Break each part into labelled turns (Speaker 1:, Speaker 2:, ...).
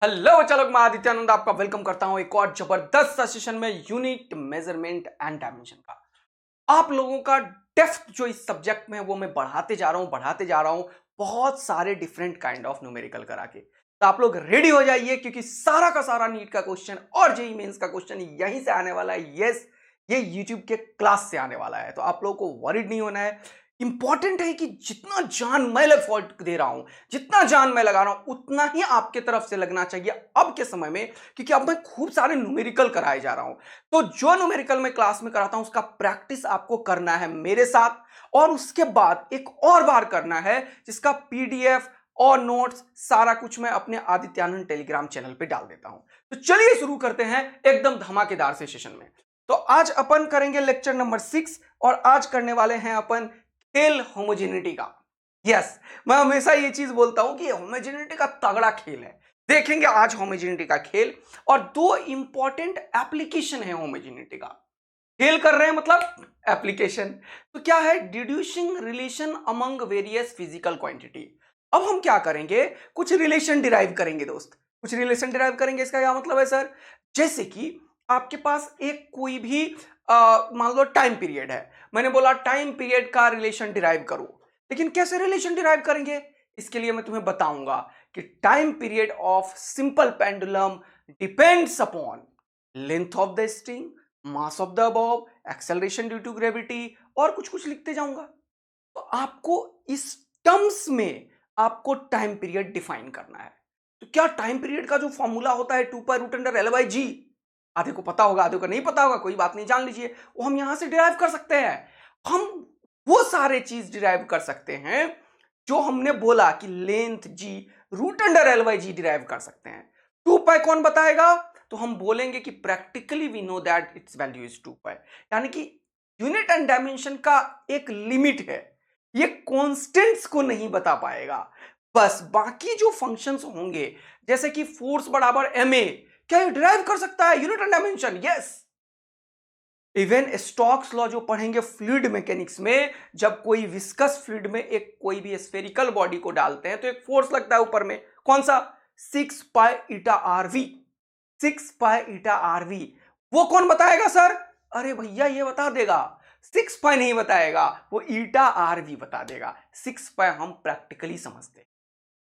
Speaker 1: Hello बच्चा लोग, मैं आदित्यानंद आपका वेलकम करता हूं एक और जबरदस्त सा सेशन में यूनिट मेजरमेंट एंड डायमेंशन का। आप लोगों का डेप्थ जो इस सब्जेक्ट में है वो मैं बढ़ाते जा रहा हूं बहुत सारे डिफरेंट काइंड ऑफ न्यूमेरिकल करा के। तो आप लोग रेडी हो जाइए क्योंकि सारा का सारा नीट का क्वेश्चन और जेईई मेंस का क्वेश्चन यहीं से आने वाला है। यस, ये यूट्यूब के क्लास से आने वाला है, तो आप लोगों को वरीड नहीं होना है। इंपॉर्टेंट है कि जितना जान मैं एफर्ट दे रहा हूं, जितना जान मैं लगा रहा हूं, उतना ही आपके तरफ से लगना चाहिए अब के समय में, क्योंकि अब मैं खूब सारे न्यूमेरिकल कराए जा रहा हूं। तो जो न्यूमेरिकल मैं क्लास में कराता हूं उसका प्रैक्टिस आपको करना है मेरे साथ, और उसके बाद एक और बार करना है जिसका पीडीएफ और नोट्स सारा कुछ मैं अपने आदित्यानंद टेलीग्राम चैनल पे डाल देता हूं। तो चलिए शुरू करते हैं एकदम धमाकेदार से सेशन में। तो आज अपन करेंगे लेक्चर नंबर 6, और आज करने वाले हैं अपन खेल होमोजेनिटी का। यस, मैं हमेशा ये चीज बोलता हूं कि होमोजेनिटी का तगड़ा खेल है। देखेंगे आज होमोजेनिटी का खेल, और दो इंपॉर्टेंट एप्लीकेशन है होमोजेनिटी का। खेल कर रहे हैं मतलब एप्लीकेशन। तो क्या है? Deducing relation among various physical quantity. अब हम क्या करेंगे? कुछ रिलेशन डिराइव करेंगे दोस्त, कुछ रिलेशन डिराइव करेंगे। इसका क्या मतलब है सर? जैसे कि आपके पास एक कोई भी मान लो टाइम पीरियड है। मैंने बोला टाइम पीरियड का रिलेशन डिराइव करो, लेकिन कैसे रिलेशन डिराइव करेंगे? इसके लिए मैं तुम्हें बताऊंगा कि time period of simple pendulum depends upon length of the string, mass of the bob, acceleration due to gravity, और कुछ कुछ लिखते जाऊंगा। तो आपको इस टर्म्स में आपको टाइम पीरियड डिफाइन करना है। तो क्या टाइम पीरियड का जो फॉर्मूला होता है 2 पाई रूट अंडर L/G, आधे को पता होगा आधे को नहीं पता होगा, कोई बात नहीं, जान लीजिए। वो हम यहां से डिराइव कर सकते हैं। हम वो सारे चीज डिराइव कर सकते हैं जो हमने बोला कि लेंथ जी √L/G डिराइव कर सकते हैं। 2 पाई कौन बताएगा? तो हम बोलेंगे कि practically we know that it's value is 2 pi. यानी कि यूनिट एंड डायमेंशन का एक लिमिट है, ये कांस्टेंट्स को नहीं बता पाएगा। बस बाकी जो फंक्शंस होंगे, जैसे कि फोर्स बराबर ma, क्या ये डिराइव कर सकता है unit and dimension? Yes. Even Stokes law जो पढ़ेंगे फ्लूइड मैकेनिक्स में, जब कोई विस्कस फ्लूइड में एक कोई भी स्फेरिकल बॉडी को डालते हैं तो एक फोर्स लगता है ऊपर में, कौन सा? 6 पाई ईटा RV। 6 पाई ईटा RV, वो कौन बताएगा सर? अरे भैया ये बता देगा। 6 पाई नहीं बताएगा, वो ईटा RV बता देगा। 6 पाई हम प्रैक्टिकली समझते हैं।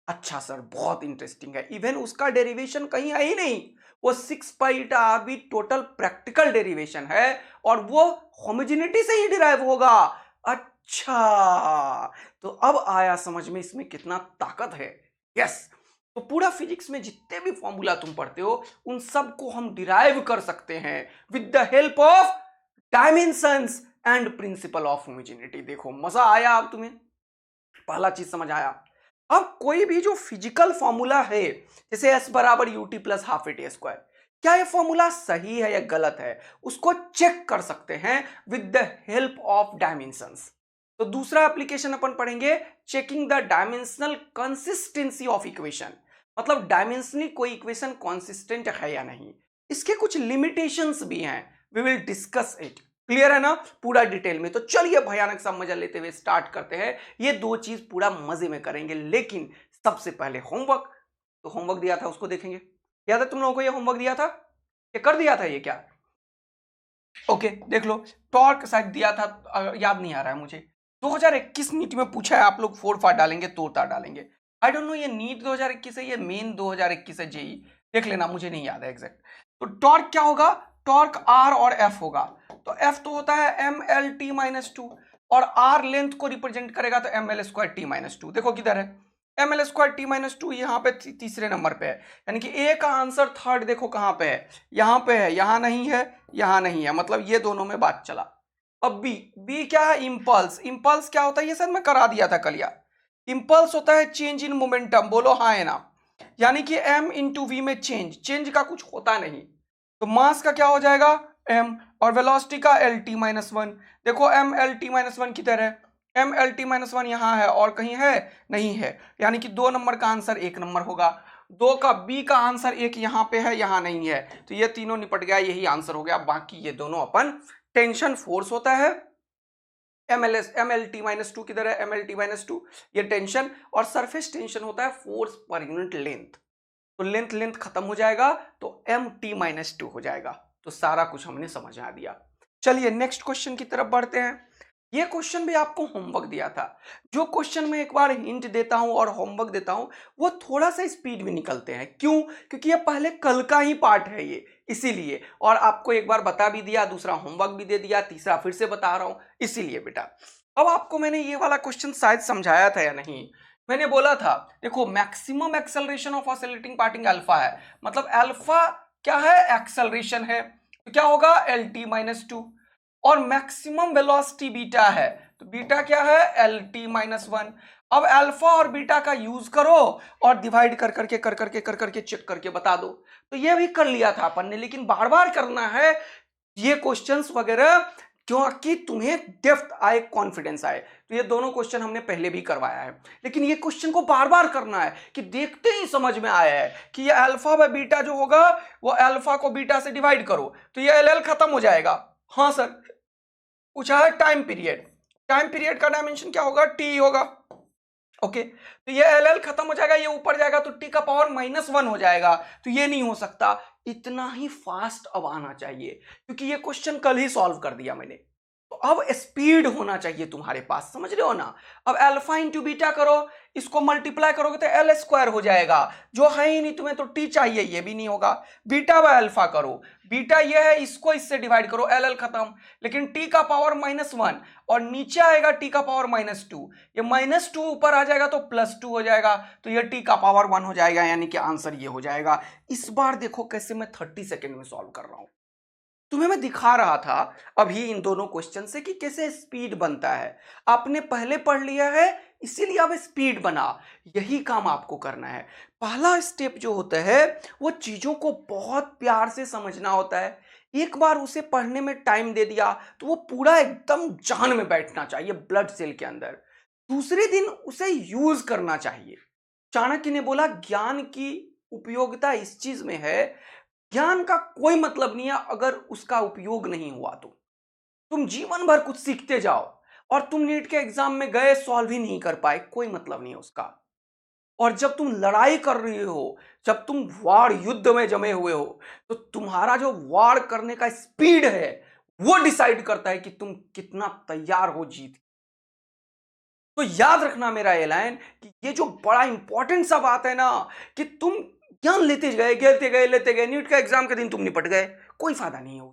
Speaker 1: अच्छा सर, बहुत इंटरेस्टिंग है। इवन उसका डेरिवेशन कहीं है ही नहीं, वो 6 पाई/RV टोटल प्रैक्टिकल डेरिवेशन है, और वो होमोजेनिटी से ही डिराइव होगा। अच्छा, तो अब आया समझ में इसमें कितना ताकत है। यस, तो पूरा फिजिक्स में जितने भी फॉर्मूला तुम पढ़ते हो उन सब को हम डिराइव कर सकते हैं with the help of dimensions and principal of homogeneity. देखो मजा आया अब तुम्हें? पहला चीज समझ आया। अब कोई भी जो फिजिकल फॉर्मूला है, जैसे S बराबर UT plus half AT square, क्या ये फॉर्मूला सही है या गलत है, उसको चेक कर सकते हैं with the help of dimensions. तो दूसरा एप्लीकेशन अपन पढ़ेंगे, checking the dimensional consistency of equation. मतलब डायमेंशनली कोई इक्वेशन कॉन्सिस्टेंट है या नहीं, इसके कुछ लिमिटेशंस भी हैं। We will discuss it. Clear है ना पूरा डिटेल में? तो चलिए भयानक सा मजा लेते हुए स्टार्ट करते हैं। ये दो चीज पूरा मजे में करेंगे, लेकिन सबसे पहले होमवर्क। तो होमवर्क दिया था उसको देखेंगे। याद है तुम लोगों को ये होमवर्क दिया था? ये कर दिया था ये क्या? ओके देख लो। टॉर्क शायद दिया था, याद नहीं आ रहा है मुझे। 2021 नीट में पूछा है, आप लोग 4 5 डालेंगे, तोड़ता डालेंगे। आई डोंट नो ये नीट 2021 है, ये मेन 2021 है, जेई। देख लेना, मुझे नहीं याद है एग्जैक्ट। तो टॉर्क क्या होगा? टॉर्क R और F होगा। तो F तो होता है MLT-2, और R लेंथ को रिप्रेजेंट करेगा तो ML²T-2। देखो किधर है ML²T-2, यहाँ पे तीसरे नंबर पे है। यानी कि A का आंसर थर्ड देखो कहाँ पे है, यहाँ पे है, यहाँ नहीं है, यहाँ नहीं है, मतलब ये दोनों में बात चला। अब बी क्या है? इंपल्स। इंपल्स क्या होता है? ये सर मैं करा दिया था कल यार। इंपल्स होता है चेंज इन मोमेंटम। बोलो हाँ है ना? यानी कि M × V में चेंज का कुछ होता नहीं। तो मास का क्या हो जाएगा? m, और वेलोसिटी का LT-1। देखो MLT-1 किधर है? MLT-1 यहाँ है, और कहीं है? नहीं है। यानी कि 2 नंबर का आंसर 1 नंबर होगा। बी का आंसर एक यहाँ पे है, यहाँ नहीं है। तो ये तीनों निपट गया, यही आंसर हो गया। बाकी ये दोनों अपन टेंशन फोर्स होता है MLT-2 किधर है? MLT-2 ये टेंशन, और सरफेस टेंशन होता है फोर्स पर यूनिट लेंथ। तो लेंथ लेंथ खत्म हो जाएगा, तो एम टी माइनस टू हो जाएगा। तो सारा कुछ हमने समझा दिया। चलिए नेक्स्ट क्वेश्चन की तरफ बढ़ते हैं। ये क्वेश्चन भी आपको होमवर्क दिया था। जो क्वेश्चन में एक बार हिंट देता हूं और होमवर्क देता हूं, वो थोड़ा सा स्पीड में निकलते हैं। क्यों? क्योंकि ये पहले कल का ही पार्ट है ये, इसीलिए। और आपको एक बार बता भी दिया, दूसरा होमवर्क भी दे दिया, तीसरा फिर से बता रहा हूं, इसीलिए बेटा। अब आपको मैंने ये वाला क्वेश्चन शायद समझाया था या नहीं। मैंने बोला था देखो, maximum acceleration of oscillating particle alpha है, मतलब अल्फा क्या है? एक्सेलरेशन है, तो क्या होगा? L T minus two. और मैक्सिमम वेलोसिटी बीटा है, तो बीटा क्या है? L T minus one. अब अल्फा और बीटा का यूज करो और डिवाइड कर करके चेक करके बता दो। तो ये भी कर लिया था अपन ने, लेकिन बार बार करना है ये क्वेश्चंस वगैरह, क्योंकि तुम्हें डेप्थ आए, कॉन्फिडेंस आए। तो ये दोनों क्वेश्चन हमने पहले भी करवाया है, लेकिन ये क्वेश्चन को बार बार करना है कि देखते ही समझ में आया है कि ये अल्फा व बीटा जो होगा वो अल्फा को बीटा से डिवाइड करो तो ये एल एल खत्म हो जाएगा। हाँ सर। पूछा है टाइम पीरियड, टाइम पीरियड का डायमेंशन क्या होगा? टी होगा। ओके, तो ये एल एल खत्म हो जाएगा, ये ऊपर जाएगा तो टी का पावर माइनस वन हो जाएगा। तो ये नहीं हो सकता, इतना ही फास्ट अब आना चाहिए, क्योंकि ये क्वेश्चन कल ही सॉल्व कर दिया मैंने। तो अब स्पीड होना चाहिए तुम्हारे पास, समझ रहे हो ना? अब अल्फा इंटू बीटा करो, इसको मल्टीप्लाई करोगे तो एल स्क्वायर हो जाएगा, जो है ही नहीं, तुम्हें तो टी चाहिए, ये भी नहीं होगा। बीटा बाय अल्फा करो, बीटा ये है, इसको इससे डिवाइड करो, एल एल खत्म। लेकिन टी का पावर माइनस वन और नीचे आएगा टी का पावर माइनस टू, ये माइनस टू ऊपर आ जाएगा तो प्लस टू हो जाएगा, तो ये टी का पावर वन हो जाएगा, यानी कि आंसर ये हो जाएगा। इस बार देखो कैसे मैं 30 सेकेंड में सॉल्व कर रहा हूं। तुम्हें मैं दिखा रहा था अभी इन दोनों क्वेश्चन से कि कैसे स्पीड बनता है। आपने पहले पढ़ लिया है, इसीलिए अब स्पीड बना। यही काम आपको करना है। पहला स्टेप जो होता है वो चीजों को बहुत प्यार से समझना होता है। एक बार उसे पढ़ने में टाइम दे दिया तो वो पूरा एकदम जान में बैठना चाहिए, ब्लड सेल के अंदर। दूसरे दिन उसे यूज करना चाहिए। चाणक्य ने बोला ज्ञान की उपयोगिता इस चीज में है, ज्ञान का कोई मतलब नहीं है अगर उसका उपयोग नहीं हुआ तो। तुम जीवन भर कुछ सीखते जाओ और तुम नीट के एग्जाम में गए, सॉल्व ही नहीं कर पाए, कोई मतलब नहीं है उसका। और जब तुम लड़ाई कर रहे हो, जब तुम वार युद्ध में जमे हुए हो, तो तुम्हारा जो वार करने का स्पीड है वो डिसाइड करता है कि तुम कितना तैयार हो जीत। तो याद रखना मेरा ये लाइन कि ये जो बड़ा इंपॉर्टेंट सा बात है ना, कि तुम ज्ञान लेते गए लेते गए, नीट का एग्जाम के दिन तुम निपट गए, कोई फायदा नहीं है।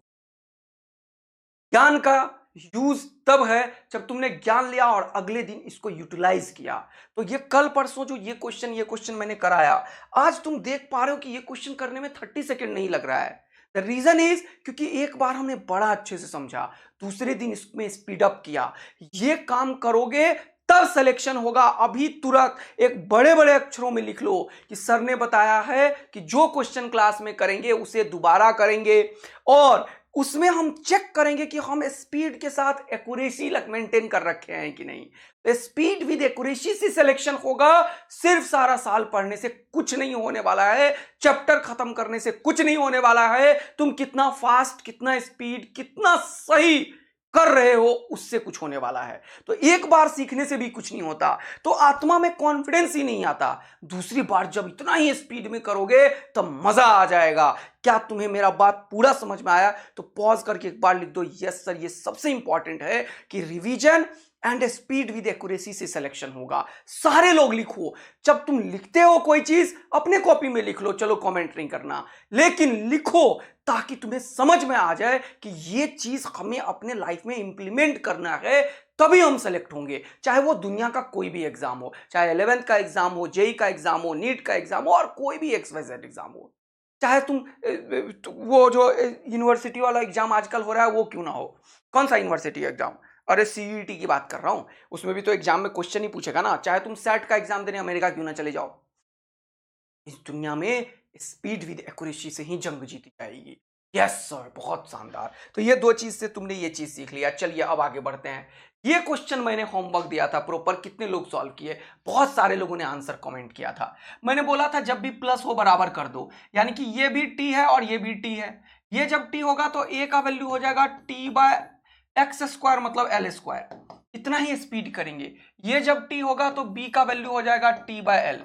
Speaker 1: ज्ञान का यूज तब है जब तुमने ज्ञान लिया और अगले दिन इसको यूटिलाइज किया। तो ये कल परसों जो ये क्वेश्चन मैंने कराया, आज तुम देख पा रहे हो कि ये क्वेश्चन करने में 30 सेकेंड नहीं लग रहा है। द रीजन इज क्योंकि एक बार हमने बड़ा अच्छे से समझा, दूसरे दिन इसमें स्पीड अप किया। ये काम करोगे तब सिलेक्शन होगा। अभी तुरंत एक बड़े बड़े अक्षरों में लिख लो कि सर ने बताया है कि जो क्वेश्चन क्लास में करेंगे उसे दोबारा करेंगे, और उसमें हम चेक करेंगे कि हम स्पीड के साथ एक्यूरेसी मेंटेन कर रखे हैं कि नहीं। तो स्पीड विद एक्यूरेसी से सिलेक्शन होगा। सिर्फ सारा साल पढ़ने से कुछ नहीं होने वाला है, चैप्टर खत्म करने से कुछ नहीं होने वाला है। तुम कितना फास्ट, कितना स्पीड, कितना सही कर रहे हो, उससे कुछ होने वाला है। तो एक बार सीखने से भी कुछ नहीं होता, तो आत्मा में कॉन्फिडेंस ही नहीं आता। दूसरी बार जब इतना ही स्पीड में करोगे तो मजा आ जाएगा। क्या तुम्हें मेरा बात पूरा समझ में आया? तो पॉज करके एक बार लिख दो, यस सर, ये सबसे इंपॉर्टेंट है कि revision and speed with accuracy से सिलेक्शन होगा। सारे लोग लिखो। जब तुम लिखते हो कोई चीज अपने कॉपी में लिख लो, चलो कमेंट नहीं करना, लेकिन लिखो ताकि तुम्हें समझ में आ जाए कि ये चीज हमें अपने लाइफ में इंप्लीमेंट करना है, तभी हम सेलेक्ट होंगे। चाहे वो दुनिया का कोई भी एग्जाम हो, चाहे 11th का एग्जाम हो, जेई का एग्जाम हो, नीट का एग्जाम हो, और कोई भी XYZ एग्जाम हो। चाहे तुम वो जो यूनिवर्सिटी वाला एग्जाम आजकल हो रहा है वो क्यों ना हो। कौन सा यूनिवर्सिटी एग्जाम? अरे सीईटी की बात कर रहा हूं, उसमें भी तो एग्जाम में क्वेश्चन ही पूछेगा ना। चाहे तुम सेट का एग्जाम देने अमेरिका क्यों ना चले जाओ, इस दुनिया में स्पीड विद एक्यूरेसी से ही जंग जीती जाएगी। यस सर, बहुत शानदार। तो ये दो चीज से तुमने ये चीज सीख लिया। चलिए अब आगे बढ़ते हैं। ये क्वेश्चन मैंने होमवर्क दिया था प्रॉपर, कितने लोग सॉल्व किए? बहुत सारे लोगों ने आंसर कमेंट किया था। मैंने बोला था जब भी प्लस हो बराबर कर दो, यानी कि ये भी टी है और ये भी टी है। ये जब टी होगा तो ए का वैल्यू हो जाएगा टी बाय एक्स स्क्वायर, मतलब एल स्क्वायर। इतना ही स्पीड करेंगे। ये जब टी होगा तो बी का वैल्यू हो जाएगा टी बाय एल।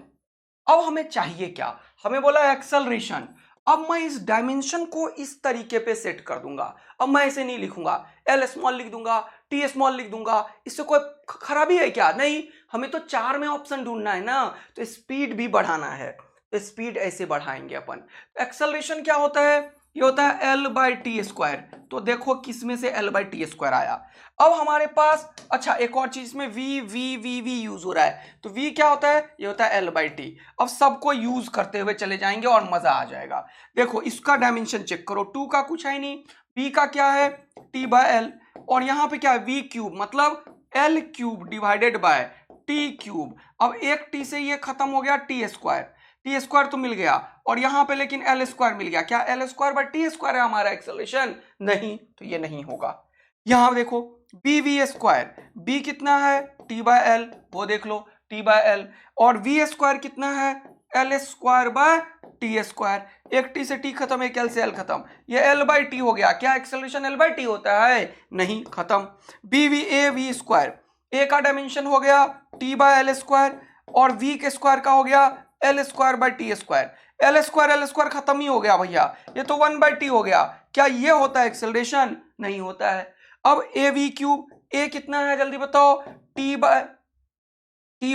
Speaker 1: अब हमें चाहिए क्या, हमें बोला एक्सेलरेशन। अब मैं इस डायमेंशन को इस तरीके पे सेट कर दूंगा। अब मैं ऐसे नहीं लिखूंगा, एल स्मॉल लिख दूंगा, टी स्मॉल लिख दूंगा, इससे कोई खराबी है क्या? नहीं, हमें तो 4 में ऑप्शन ढूंढना है ना, तो स्पीड भी बढ़ाना है, तो स्पीड ऐसे बढ़ाएंगे अपन। एक्सेलरेशन क्या होता है? ये होता है एल बाई टी स्क्वायर। तो देखो किस में से एल बाई टी स्क्वायर आया। अब हमारे पास अच्छा एक और चीज में V V V V use हो रहा है, तो वी क्या होता है? ये होता है एल बाई टी। अब सबको यूज करते हुए चले जाएंगे और मजा आ जाएगा। देखो इसका डायमेंशन चेक करो, 2 का कुछ है नहीं, वी का क्या है? टी बाय एल, और यहां पे क्या है? वी क्यूब, मतलब L cube divided by T cube. अब एक टी से ये खत्म हो गया, टी स्क्वायर, टी स्क्वायर तो मिल गया, और यहां पे लेकिन एल स्क्वायर मिल गया। क्या L square by T square है हमारा एक्सेलरेशन? नहीं, तो ये नहीं होगा। यहां देखो बी वी स्क्वायर, बी कितना है? टी बाय एल, वो देख लो टी बाय एल, और वी स्क्वायर कितना है? L square by T square. एक टी से टी खत्म, एक एल से एल खत्म, ये एल बाई टी हो गया। क्या एक्सेलरेशन एल बाई टी होता है? नहीं, खत्म। B V A V square, A का डायमेंशन हो गया टी बाय एल स्क्वायर, और वी के स्क्वायर का हो गया L square by T square. L square खत्म ही हो गया भैया, ये तो 1 बाई टी हो गया। क्या ये होता है एक्सेलरेशन? नहीं होता है। अब ए वी क्यूब, ए कितना है जल्दी बताओ? टी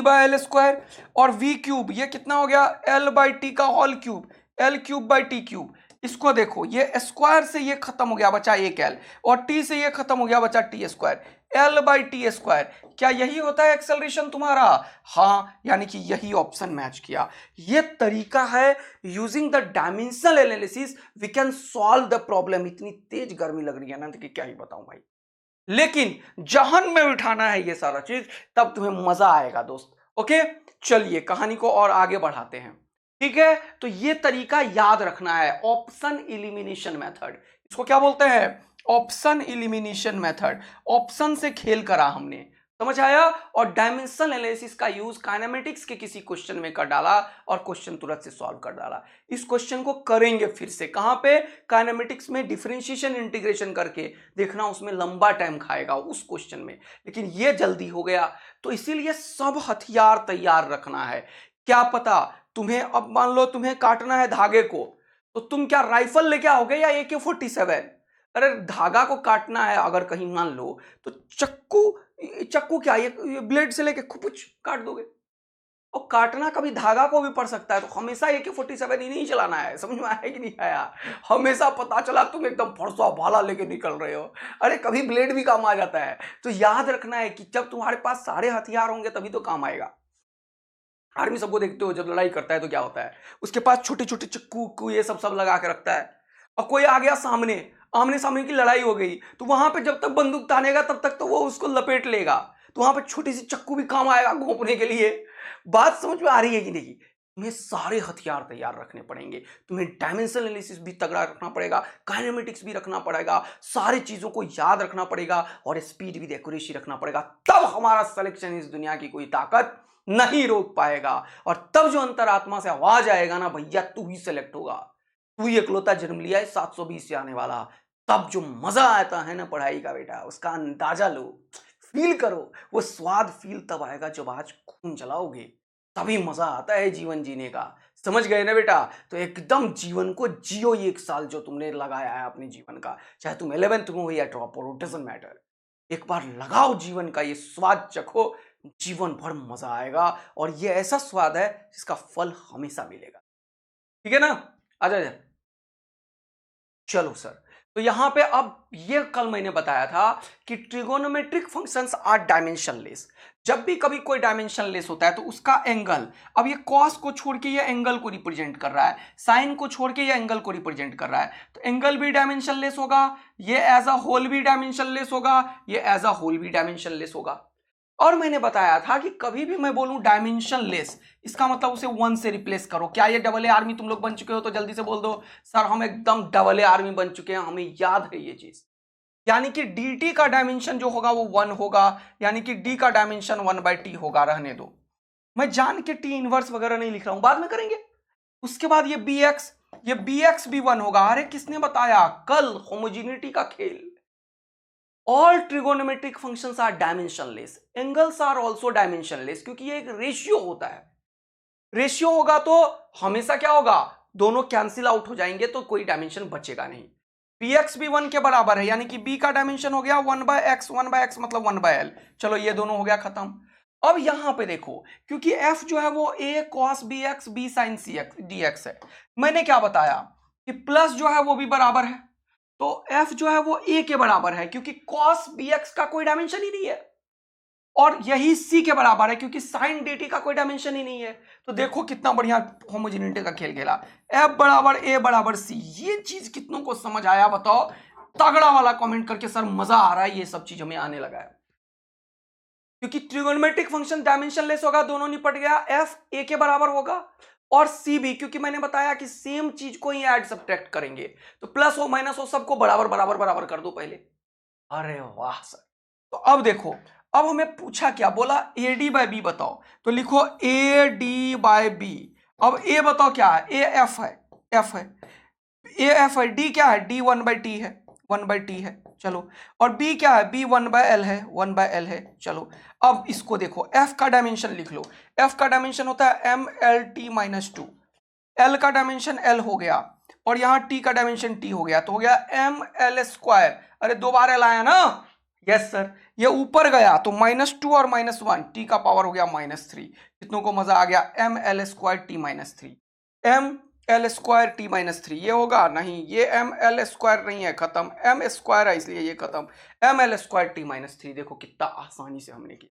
Speaker 1: बाय एल स्क्वायर, और वी क्यूब ये कितना हो गया? एल बाई टी का whole cube, L cube by T cube. इसको देखो, ये स्क्वायर से ये खत्म हो गया, बचा एक एल, और टी से ये खत्म हो गया, बचा T square, L by T square. क्या यही होता है एक्सेलरेशन तुम्हारा? हाँ, यानी कि यही ऑप्शन मैच किया। ये तरीका है, using the dimensional analysis we can solve the problem. इतनी तेज गर्मी लग रही है ना कि क्या ही बताऊं भाई, लेकिन जहन में उठाना है ये सारा चीज, तब तुम्हें मजा आएगा दोस्त। ओके, चलिए कहानी को और आगे बढ़ाते हैं। ठीक है, तो ये तरीका याद रखना है, ऑप्शन इलिमिनेशन मेथड। इसको क्या बोलते हैं? Option elimination method. ऑप्शन से खेल करा हमने, समझ आया? और डायमेंशनल एनालिसिस का यूज काइनेमेटिक्स के किसी क्वेश्चन में कर डाला और क्वेश्चन तुरंत से सॉल्व कर डाला। इस क्वेश्चन को करेंगे फिर से, कहां पे? काइनेमेटिक्स में डिफरेंशिएशन इंटीग्रेशन करके देखना, उसमें लंबा टाइम खाएगा उस क्वेश्चन में, लेकिन ये जल्दी हो गया। तो इसीलिए सब हथियार तैयार रखना है। क्या पता तुम्हें, अब मान लो तुम्हें काटना है धागे को, तो तुम क्या राइफल लेके आओगे या AK-47? अरे धागा को काटना है अगर कहीं मान लो, तो चक्कू क्या, ये ब्लेड से लेके कुछ काट दोगे। और काटना कभी धागा को भी पड़ सकता है, तो हमेशा AK-47 ही नहीं चलाना है। समझ में आया कि नहीं आया? हमेशा पता चला तुम एकदम फरसा भाला लेके निकल रहे हो, अरे कभी ब्लेड भी काम आ जाता है। तो याद रखना है कि जब तुम्हारे पास सारे हथियार होंगे तभी तो काम आएगा। आर्मी सबको देखते हो, जब लड़ाई करता है तो क्या होता है? उसके पास छोटे छोटे चक्कू ये सब लगा के रखता है। और कोई आ गया सामने, आमने सामने की लड़ाई हो गई, तो वहां पे जब तक बंदूक तानेगा तब तक तो वो उसको लपेट लेगा, तो वहां पे छोटी सी चक्कू भी काम आएगा घोंपने के लिए। बात समझ में आ रही है कि नहीं? तुम्हें सारे हथियार तैयार रखने पड़ेंगे, तुम्हें डायमेंशनल एनालिसिस भी तगड़ा रखना पड़ेगा, काइनेमेटिक्स भी रखना पड़ेगा, सारी चीजों को याद रखना पड़ेगा, और स्पीड विद एक्यूरेसी रखना पड़ेगा। तब हमारा सिलेक्शन इस दुनिया की कोई ताकत नहीं रोक पाएगा। और तब जो अंतरात्मा से आवाज आएगा ना, भैया तू ही सेलेक्ट होगा, तू ही इकलौता जन्म लिया है 720 से आने वाला। तब जो मजा आता है ना पढ़ाई का बेटा, उसका अंदाजा लो, फील करो। वो स्वाद फील तब आएगा जब आज खून जलाओगे, तभी मजा आता है जीवन जीने का। समझ गए ना बेटा? तो एकदम जीवन को जियो, ये 1 साल जो तुमने लगाया है अपने जीवन का, चाहे तुम 11th में हो या ड्रॉप हो, डजंट मैटर। एक बार लगाओ जीवन का ये स्वाद, चखो, जीवन भर मजा आएगा। और ये ऐसा स्वाद है जिसका फल हमेशा मिलेगा। ठीक है ना? आजा आजा। चलो सर, तो यहां पे अब ये कल मैंने बताया था कि ट्रिगोनोमेट्रिक फंक्शंस आर डायमेंशनलेस। जब भी कभी कोई डायमेंशनलेस होता है तो उसका एंगल, अब ये कॉस को छोड़ के ये एंगल को रिप्रेजेंट कर रहा है, साइन को छोड़ के ये एंगल को रिप्रेजेंट कर रहा है, तो एंगल भी डायमेंशनलेस होगा, ये एज अ होल भी डायमेंशनलेस होगा, ये एज अ होल भी डायमेंशनलेस होगा। और मैंने बताया था कि कभी भी मैं बोलूं डायमेंशनलेस, इसका मतलब उसे 1 से रिप्लेस करो। क्या ये डबल ए आर्मी तुम लोग बन चुके हो? तो जल्दी से बोल दो सर हम एकदम डबल ए आर्मी बन चुके हैं, हमें याद है ये चीज। यानी कि dt का डायमेंशन जो होगा वो 1 होगा, यानी कि d का डायमेंशन 1/t होगा। रहने दो, मैं जान के t इनवर्स वगैरह नहीं लिख रहा हूं, बाद में करेंगे। उसके बाद ये bx भी 1 होगा। अरे किसने बताया? कल होमोजेनिटी का खेल। All trigonometric functions are dimensionless. Angles are also dimensionless, क्योंकि ये एक रेशियो होता है। रेशियो होगा तो हमेशा क्या होगा, दोनों कैंसिल आउट हो जाएंगे तो कोई डायमेंशन बचेगा नहीं। px भी 1 के बराबर है, यानी कि b का डायमेंशन हो गया 1/x, 1/x मतलब 1/l। चलो ये दोनों हो गया खत्म। अब यहां पे देखो, क्योंकि f जो है वो a cos bx b sin cx dx है, मैंने क्या बताया कि प्लस जो है वो भी बराबर है, तो f जो है वो a के बराबर है, क्योंकि cos bx का कोई डायमेंशन ही नहीं है, और यही c के बराबर है क्योंकि sin dt का कोई डायमेंशन ही नहीं है। तो देखो कितना बढ़िया होमोजेनिटी का खेल खेला, f बराबर a बराबर c। ये चीज कितनों को समझ आया बताओ, तगड़ा वाला कमेंट करके सर मजा आ रहा है, ये सब चीज हमें आने लगा है। क्योंकि ट्रिगोनोमेट्रिक फंक्शन डायमेंशनलेस होगा, दोनों निपट गया, f a के बराबर होगा और c भी, क्योंकि मैंने बताया कि सेम चीज को ही ऐड सब्ट्रैक्ट करेंगे, तो प्लस हो माइनस हो सबको बराबर बराबर बराबर कर दो पहले। अरे वाह सर। तो अब देखो, अब हमें पूछा क्या, बोला ए डी बाई बी बताओ, तो लिखो ए डी बाई बी। अब ए बताओ क्या है, ए एफ है, एफ है, ए एफ है, डी क्या है, डी 1/t है, 1/t है, चलो, और बी क्या है, बी 1/l है, 1/l है, चलो। अब इसको देखो, एफ का डायमेंशन लिख लो, एफ का डायमेंशन होता है MLT-2, एल का डायमेंशन एल हो गया, और यहां टी का डायमेंशन टी हो गया, तो हो गया ML²। अरे दो बार एल आया ना, यस सर, ये ऊपर गया तो -2 और -1, टी का पावर हो गया -3। कितनों को मजा आ गया, ML²T-3, ML²T-3, ये होगा नहीं, ये ML² नहीं है, खत्म, M² है इसलिए ये खत्म, ML²T-3। देखो कितना आसानी से हमने किया,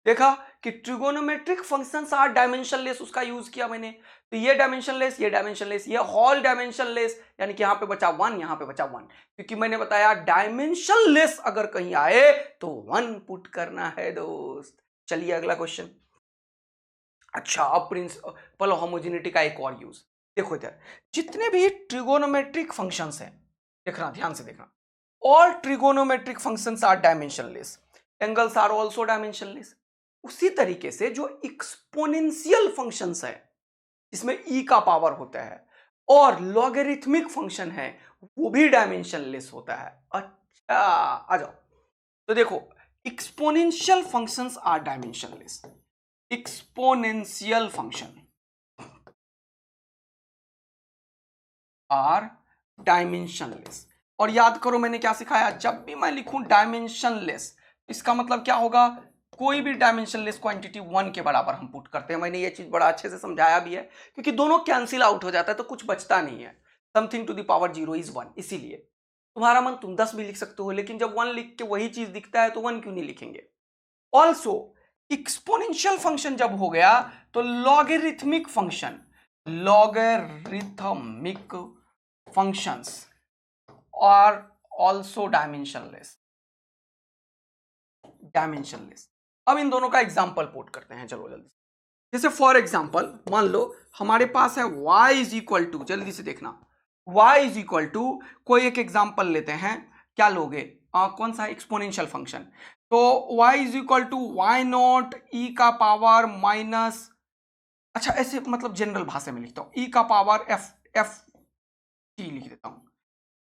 Speaker 1: देखा कि ट्रिगोनोमेट्रिक फंक्शंस आर डायमेंशनलेस, उसका यूज किया मैंने, तो ये डायमेंशनलेस, ये डायमेंशनलेस, ये होल डायमेंशनलेस, यानी कि यहां पे बचा 1, यहां पे बचा 1, क्योंकि मैंने बताया डायमेंशनलेस अगर कहीं आए तो 1 पुट करना है दोस्त। चलिए अगला क्वेश्चन। अच्छा, अब प्रिंसिपल होमोजेनिटी का एक और यूज देखो, इधर जितने भी ट्रिगोनोमेट्रिक फंक्शंस हैं, देखना ध्यान से देखना, all trigonometric functions are dimensionless, angles are also dimensionless. उसी तरीके से जो एक्सपोनेंशियल फंक्शंस है, जिसमें ई का पावर होता है, और लॉगरिथमिक फंक्शन है, वो भी डायमेंशनलेस होता है। अच्छा आ जाओ, तो देखो, exponential functions are dimensionless, exponential function are dimensionless. और याद करो मैंने क्या सिखाया, जब भी मैं लिखूं डायमेंशनलेस, इसका मतलब क्या होगा, कोई भी डायमेंशनलेस क्वांटिटी 1 के बराबर हम पुट करते हैं। मैंने ये चीज बड़ा अच्छे से समझाया भी है, क्योंकि दोनों कैंसिल आउट हो जाता है तो कुछ बचता नहीं है, something to the power 0 is 1। इसीलिए तुम्हारा मन, तुम 10 भी लिख सकते हो, लेकिन जब 1 लिख के वही चीज दिखता है तो 1 क्यों नहीं लिखेंगे। ऑल्सो एक्सपोनेंशियल फंक्शन जब हो गया तो logarithmic function, logarithmic functions are also dimensionless, dimensionless. अब इन दोनों का एग्जांपल पुट करते हैं, चलो जल्दी। जैसे फॉर एग्जांपल मान लो हमारे पास है y इज इक्वल टू, जल्दी से देखना, y इज इक्वल टू, कोई एक एग्जांपल लेते हैं, क्या लोगे, कौन सा, एक्सपोनेंशियल फंक्शन, तो y is equal to y0 e का पावर माइनस, अच्छा ऐसे मतलब जनरल भाषा में लिखता हूं, e का पावर f t लिख देता हूं,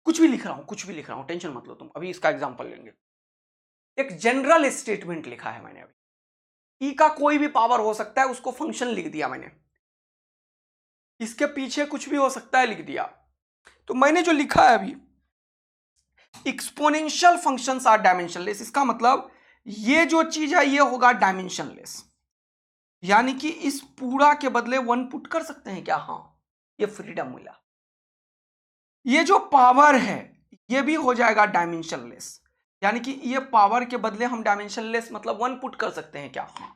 Speaker 1: कुछ भी लिख रहा हूं, कुछ भी लिख रहा हूं, टेंशन मत लो तुम, अभी इसका एग्जांपल लेंगे। एक जनरल स्टेटमेंट लिखा है मैंने अभी, ई का कोई भी पावर हो सकता है, उसको फंक्शन लिख दिया मैंने, इसके पीछे कुछ भी हो सकता है लिख दिया। तो मैंने जो लिखा है अभी, एक्सपोनेंशियल फंक्शंस आर डायमेंशनलेस, इसका मतलब ये जो चीज है ये होगा डायमेंशनलेस, यानी कि इस पूरा के बदले 1 पुट कर सकते हैं क्या, हाँ, ये फ्रीडम मिला। ये जो पावर है ये भी हो जाएगा डायमेंशनलेस, यानी कि ये पावर के बदले हम डायमेंशनलेस मतलब 1 पुट कर सकते हैं क्या, हाँ।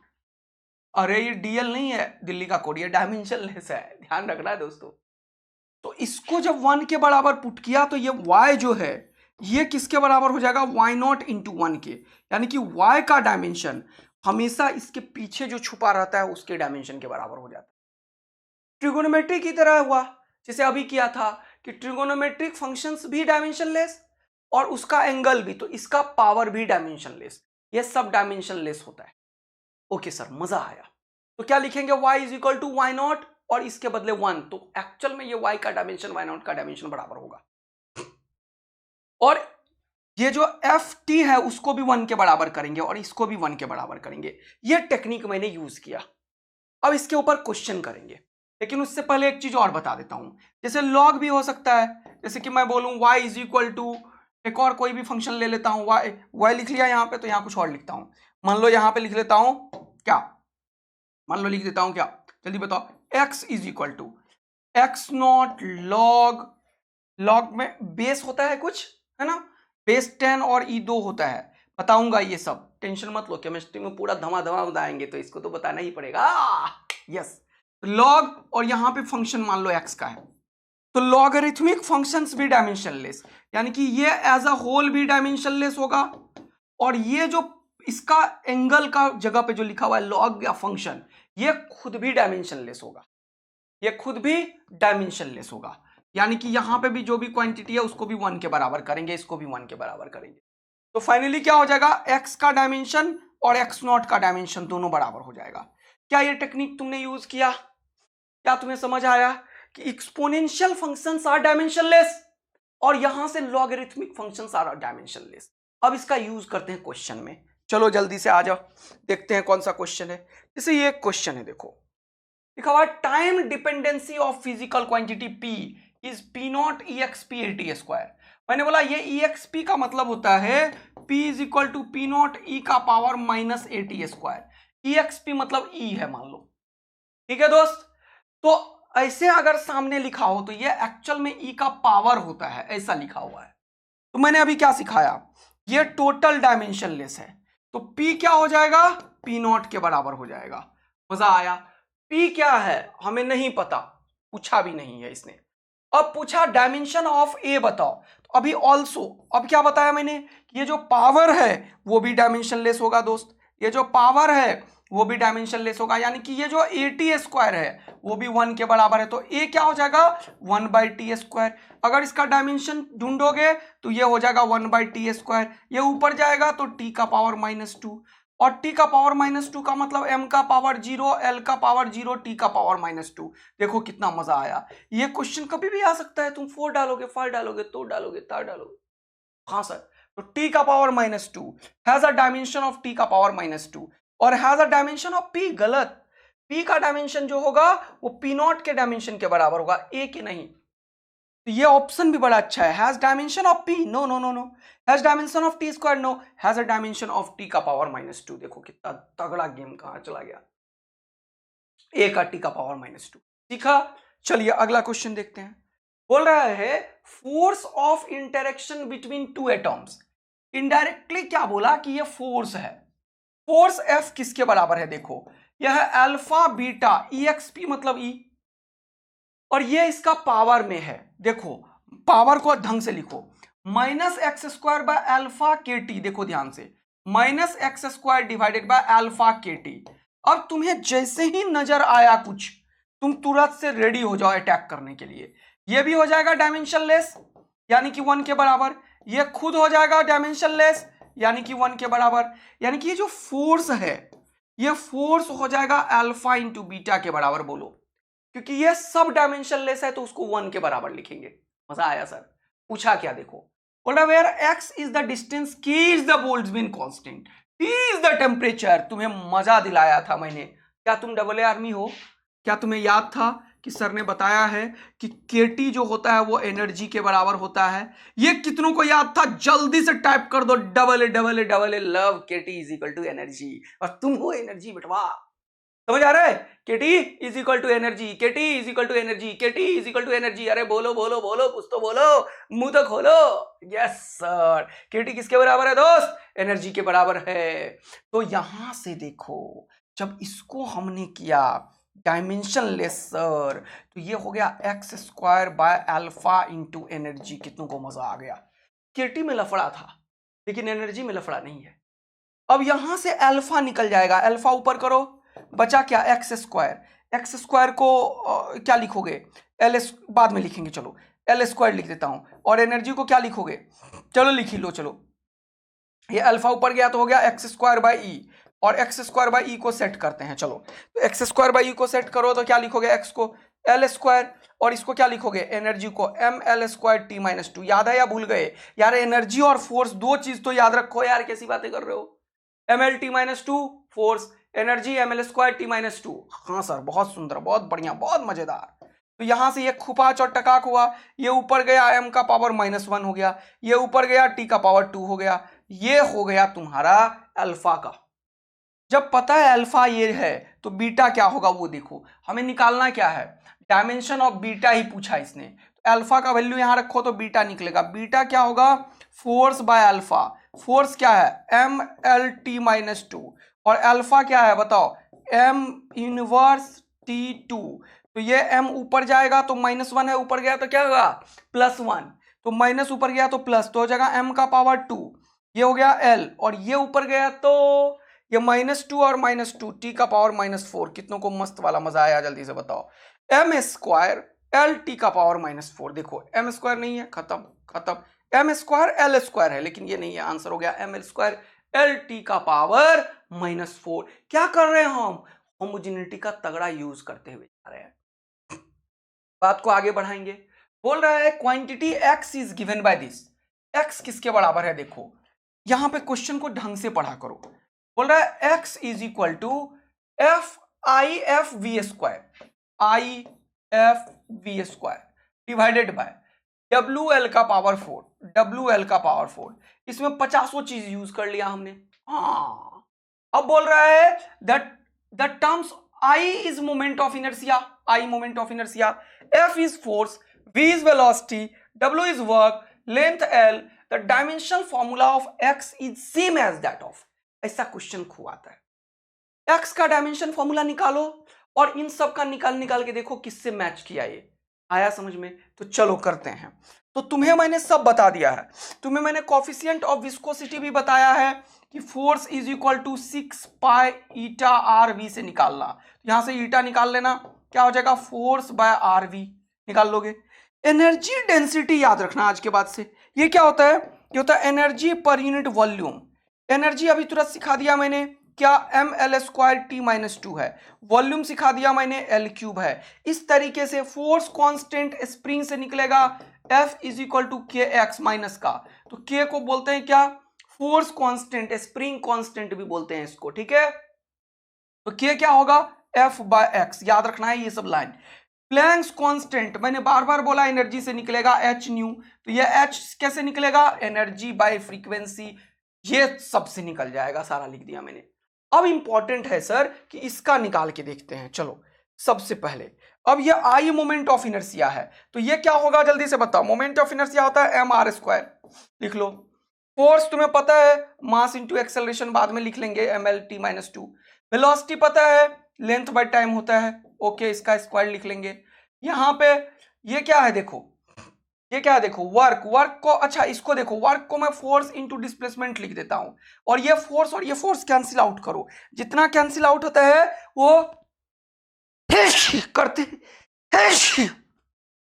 Speaker 1: अरे ये डीएल नहीं है दिल्ली का कोड, ये डायमेंशनलेस है, ध्यान रखना है दोस्तों। तो इसको जब 1 के बराबर पुट किया तो ये y जो है ये किसके बराबर हो जाएगा, y0 इंटू 1 के, यानी कि y का डायमेंशन हमेशा इसके पीछे जो छुपा रहता है उसके डायमेंशन के बराबर हो जाता है। ट्रिगोनोमेट्री की तरह हुआ, जैसे अभी किया था कि ट्रिगोनोमेट्रिक फंक्शंस भी डायमेंशनलेस और उसका एंगल भी, तो इसका पावर भी डायमेंशनलेस, ये सब डायमेंशनलेस होता है। ओके सर, मजा आया। तो क्या लिखेंगे, y is equal to y0 और इसके बदले 1, तो एक्चुअल में ये y का डायमेंशन y0 का डायमेंशन बराबर होगा, और ये जो ft है उसको भी 1 के बराबर करेंगे और इसको भी 1 के बराबर करेंगे। ये टेक्निक मैंने यूज किया। अब इसके ऊपर क्वेश्चन करेंगे, लेकिन उससे पहले एक चीज और बता देता हूं। जैसे लॉग भी हो सकता है, जैसे कि मैं बोलूं y इज इक्वल टू एक और कोई भी फंक्शन ले लेता हूं, y लिख लिया यहाँ पे, तो यहाँ कुछ और लिखता हूं। मान लो यहाँ पे लिख लेता हूं क्या, मान लो लिख देता हूं क्या, जल्दी बताओ, x is equal to X not log, log में बेस होता है कुछ, है ना, बेस 10 और e2 होता है, बताऊंगा ये सब, टेंशन मत लो, केमिस्ट्री में पूरा धमाधमा बताएंगे तो इसको तो बताना ही पड़ेगा। यस, लॉग और यहां पे फंक्शन मान लो x का है, तो लॉगरिथमिक फंक्शंस भी डायमेंशनलेस, यानी कि ये एज अ होल भी डायमेंशनलेस होगा, और ये जो इसका एंगल का जगह पे जो लिखा हुआ है लॉग या फंक्शन, ये खुद भी डायमेंशनलेस होगा, ये खुद भी डायमेंशनलेस होगा, यानी कि यहां पे भी जो भी क्वांटिटी है उसको भी 1 के बराबर करेंगे, इसको भी 1 के बराबर करेंगे, तो फाइनली क्या हो जाएगा, x का डायमेंशन और x नॉट का डायमेंशन दोनों बराबर हो जाएगा। क्या ये टेक्निक तुमने यूज किया, क्या तुम्हें समझ आया कि एक्सपोनेंशियल फंक्शंस आर डायमेंशनलेस और यहां से लॉगरिथमिक फंक्शंस आर डायमेंशनलेस। अब इसका यूज करते हैं क्वेश्चन में, चलो जल्दी से आ जाओ, देखते हैं कौन सा क्वेश्चन है। जैसे ये क्वेश्चन है, देखो लिखा हुआ time dependency of physical quantity p is p not exp at square. मैंने बोला ये exp का मतलब होता है p is equal to p not e का power minus at square, exp मतलब e है मान लो, ठीक है दोस्त। तो ऐसे अगर सामने लिखा हो तो ये एक्चुअल में e का पावर होता है, ऐसा लिखा हुआ है। तो मैंने अभी क्या सिखाया, ये टोटल डायमेंशनलेस है, तो p क्या हो जाएगा, p नॉट के बराबर हो जाएगा। मजा आया। p क्या है हमें नहीं पता, पूछा भी नहीं है इसने। अब पूछा डायमेंशन ऑफ a बताओ, तो अभी ऑल्सो, अब क्या बताया मैंने, ये जो पावर है वो भी डायमेंशनलेस होगा दोस्त, ये जो पावर है वो भी डायमेंशनलेस होगा, यानी कि ये जो at स्क्वायर है वो भी 1 के बराबर है, तो a क्या हो जाएगा 1/t स्क्वायर। अगर इसका डायमेंशन ढूंढोगे तो ये हो जाएगा 1/t स्क्वायर, ये ऊपर जाएगा तो t का पावर -2, और t का पावर -2 का मतलब m का पावर 0, l का पावर 0, t का पावर -2। देखो कितना मजा आया। ये क्वेश्चन कभी भी आ सकता है, तुम 4 डालोगे, 5 डालोगे, तो डालोगे, तार डालोगे। हाँ सर, तो t का power -2 has a dimension of t का पावर -2 और has a dimension of p, गलत, p का डायमेंशन जो होगा वो p नॉट के डायमेंशन के बराबर होगा, a के नहीं। तो ये ऑप्शन भी बड़ा अच्छा है, has dimension of p, no no no no, has dimension of t square, no, has a dimension of t का पावर -2। देखो कितना तगड़ा गेम कहां चला गया, a का t का पावर -2, सीखा। चलिए अगला क्वेश्चन देखते हैं। बोल रहा है force of interaction between two atoms. Indirectly क्या बोला कि ये फोर्स है, फोर्स F किसके बराबर है, देखो यह है अल्फा बीटा EXP मतलब E, और ये इसका पावर में है, देखो पावर को ढंग से लिखो, -x² / देखो ध्यान से, -x² divided by alpha KT। अब तुम्हें जैसे ही नजर आया कुछ, तुम तुरंत से रेडी हो जाओ अटैक करने के लिए। ये भी हो जाएगा डायमेंशनलेस यानी कि 1 के बराबर, ये खुद हो जाएगा डायमेंशनलेस यानी कि 1 के बराबर, यानी कि ये जो फोर्स है ये फोर्स हो जाएगा अल्फा इंटू बीटा के बराबर, बोलो, क्योंकि ये सब डायमेंशनलेस है तो उसको 1 के बराबर लिखेंगे। मजा आया सर। पूछा क्या, देखो बोल रहा where x is the distance, k is the Boltzmann constant, T is the temperature. तुम्हें मजा दिलाया था मैंने, क्या तुम डबल ए आर्मी हो, क्या तुम्हें याद था कि सर ने बताया है कि KT जो होता है वो एनर्जी के बराबर होता है। ये कितनों को याद था, जल्दी से टाइप कर दो, double A love KT is equal to energy, और तुम हो एनर्जी बेटवा, समझ आ रहा है। KT is equal to energy, KT is equal to energy, KT is equal to energy. अरे बोलो बोलो बोलो, कुछ तो बोलो, मुंह तो खोलो। यस सर, KT किसके बराबर है दोस्त, एनर्जी के बराबर है। तो यहां से देखो, जब इसको हमने किया डायमेंशनलेस सर, तो ये हो गया x² by alpha into energy. कितनों को मजा आ गया। KT में लफड़ा था लेकिन एनर्जी में लफड़ा नहीं है। अब यहां से अल्फा निकल जाएगा, अल्फा ऊपर करो, बचा क्या x²। को क्या लिखोगे, LS बाद में लिखेंगे, चलो L² लिख देता हूं, और एनर्जी को क्या लिखोगे, चलो लिख ही लो, चलो ये अल्फा ऊपर गया तो हो गया x² बाई ई, और x² बाई ई को सेट करते हैं, चलो तो x² बाई ई को सेट करो तो क्या लिखोगे, x को L², और इसको क्या लिखोगे, एनर्जी को mL² T-2। याद है या भूल गए यार, एनर्जी और फोर्स दो चीज तो याद रखो यार, कैसी बातें कर रहे हो। mL T-2 force, energy ml square T minus two. हाँ सर, बहुत सुंदर, बहुत बढ़िया, बहुत मजेदार। तो यहां से ये खुपाच और टकाक हुआ, ये ऊपर गया m का पावर -1 हो गया, ये ऊपर गया t का पावर 2 हो गया, ये हो गया तुम्हारा अल्फा का। जब पता है अल्फा ये है तो बीटा क्या होगा वो देखो, हमें निकालना क्या है, डायमेंशन ऑफ बीटा ही पूछा इसने। तो अल्फा का वैल्यू यहां रखो तो बीटा निकलेगा। बीटा क्या होगा, फोर्स बाय अल्फा। फोर्स क्या है mlt-2 और अल्फा क्या है बताओ, m इनवर्स t2। तो ये m ऊपर जाएगा तो -1 है, ऊपर गया तो क्या होगा +1, तो माइनस ऊपर गया तो प्लस, तो हो जाएगा m का पावर 2, ये हो गया l, और ये ऊपर गया तो ये -2 और -2 t का पावर -4। कितनों को मस्त वाला मजा आया जल्दी से बताओ। m स्क्वायर l t का पावर -4। देखो m स्क्वायर नहीं है, खत्म खत्म, m स्क्वायर l स्क्वायर है, लेकिन ये नहीं है, आंसर हो गया m स्क्वायर l t का पावर -4। क्या कर रहे हैं हम, होमोजेनिटी का तगड़ा यूज करते हुए जा रहे हैं। बात को आगे बढ़ाएंगे। बोल रहा है quantity x is given by this. x किसके बराबर है, देखो यहां पे क्वेश्चन को ढंग से पढ़ा करो। बोल रहा है x is equal to FIFV square, IFV square divided by WL का पावर 4, WL का पावर 4। इसमें 50 चीज यूज कर लिया हमने। हाँ, अब बोल रहा है that the terms I is moment of inertia, I moment of inertia, F is force, V is velocity, W is work, length L, the dimensional formula of X is same as that of। ऐसा question खूब आता है। X का dimension formula निकालो और इन सब का निकाल के देखो किससे मैच किया। ये आया समझ में, तो चलो करते हैं। तो तुम्हें मैंने सब बता दिया है, तुम्हें मैंने कोफिशिएंट ऑफ विस्कोसिटी भी बताया है कि force is equal to 6 pi eta R V से निकालना। यहां से ईटा निकाल लेना, क्या हो जाएगा फोर्स बाय आर वी निकाल लोगे। एनर्जी डेंसिटी याद रखना आज के बाद से, ये क्या होता है, ये होता है energy per unit volume. Energy अभी तुरंत सिखा दिया मैंने, क्या ml स्क्वायर t-2 है, वॉल्यूम सिखा दिया मैंने L³ है। इस तरीके से फोर्स कांस्टेंट स्प्रिंग से निकलेगा F is equal to kx minus का, तो k को बोलते हैं क्या, फोर्स कांस्टेंट, स्प्रिंग कांस्टेंट भी बोलते हैं इसको, ठीक है। तो k क्या होगा F बाय x, याद रखना है ये सब लाइन। प्लैंक्स कांस्टेंट मैंने बार बार बोला एनर्जी से निकलेगा h न्यू, तो ये h कैसे निकलेगा, एनर्जी बाय फ्रीक्वेंसी, ये सबसे निकल जाएगा, सारा लिख दिया मैंने। अब इंपॉर्टेंट है सर कि इसका निकाल के देखते हैं। चलो सबसे पहले अब ये आई मोमेंट ऑफ इनर्शिया है, तो ये क्या होगा जल्दी से बताओ। मोमेंट ऑफ इनर्शिया होता है mr स्क्वायर, लिख लो। फोर्स तुम्हें पता है मास इंटू एक्सेलरेशन, बाद में लिख लेंगे mlt-2। वेलोसिटी पता है लेंथ बाय टाइम होता है, ओके इसका स्क्वायर लिख लेंगे। यहां पे ये क्या है देखो, ये क्या है देखो वर्क, वर्क को अच्छा इसको देखो, वर्क को मैं फोर्स इनटू डिस्प्लेसमेंट लिख देता हूं, और ये फोर्स कैंसिल आउट करो, जितना कैंसिल आउट होता है वो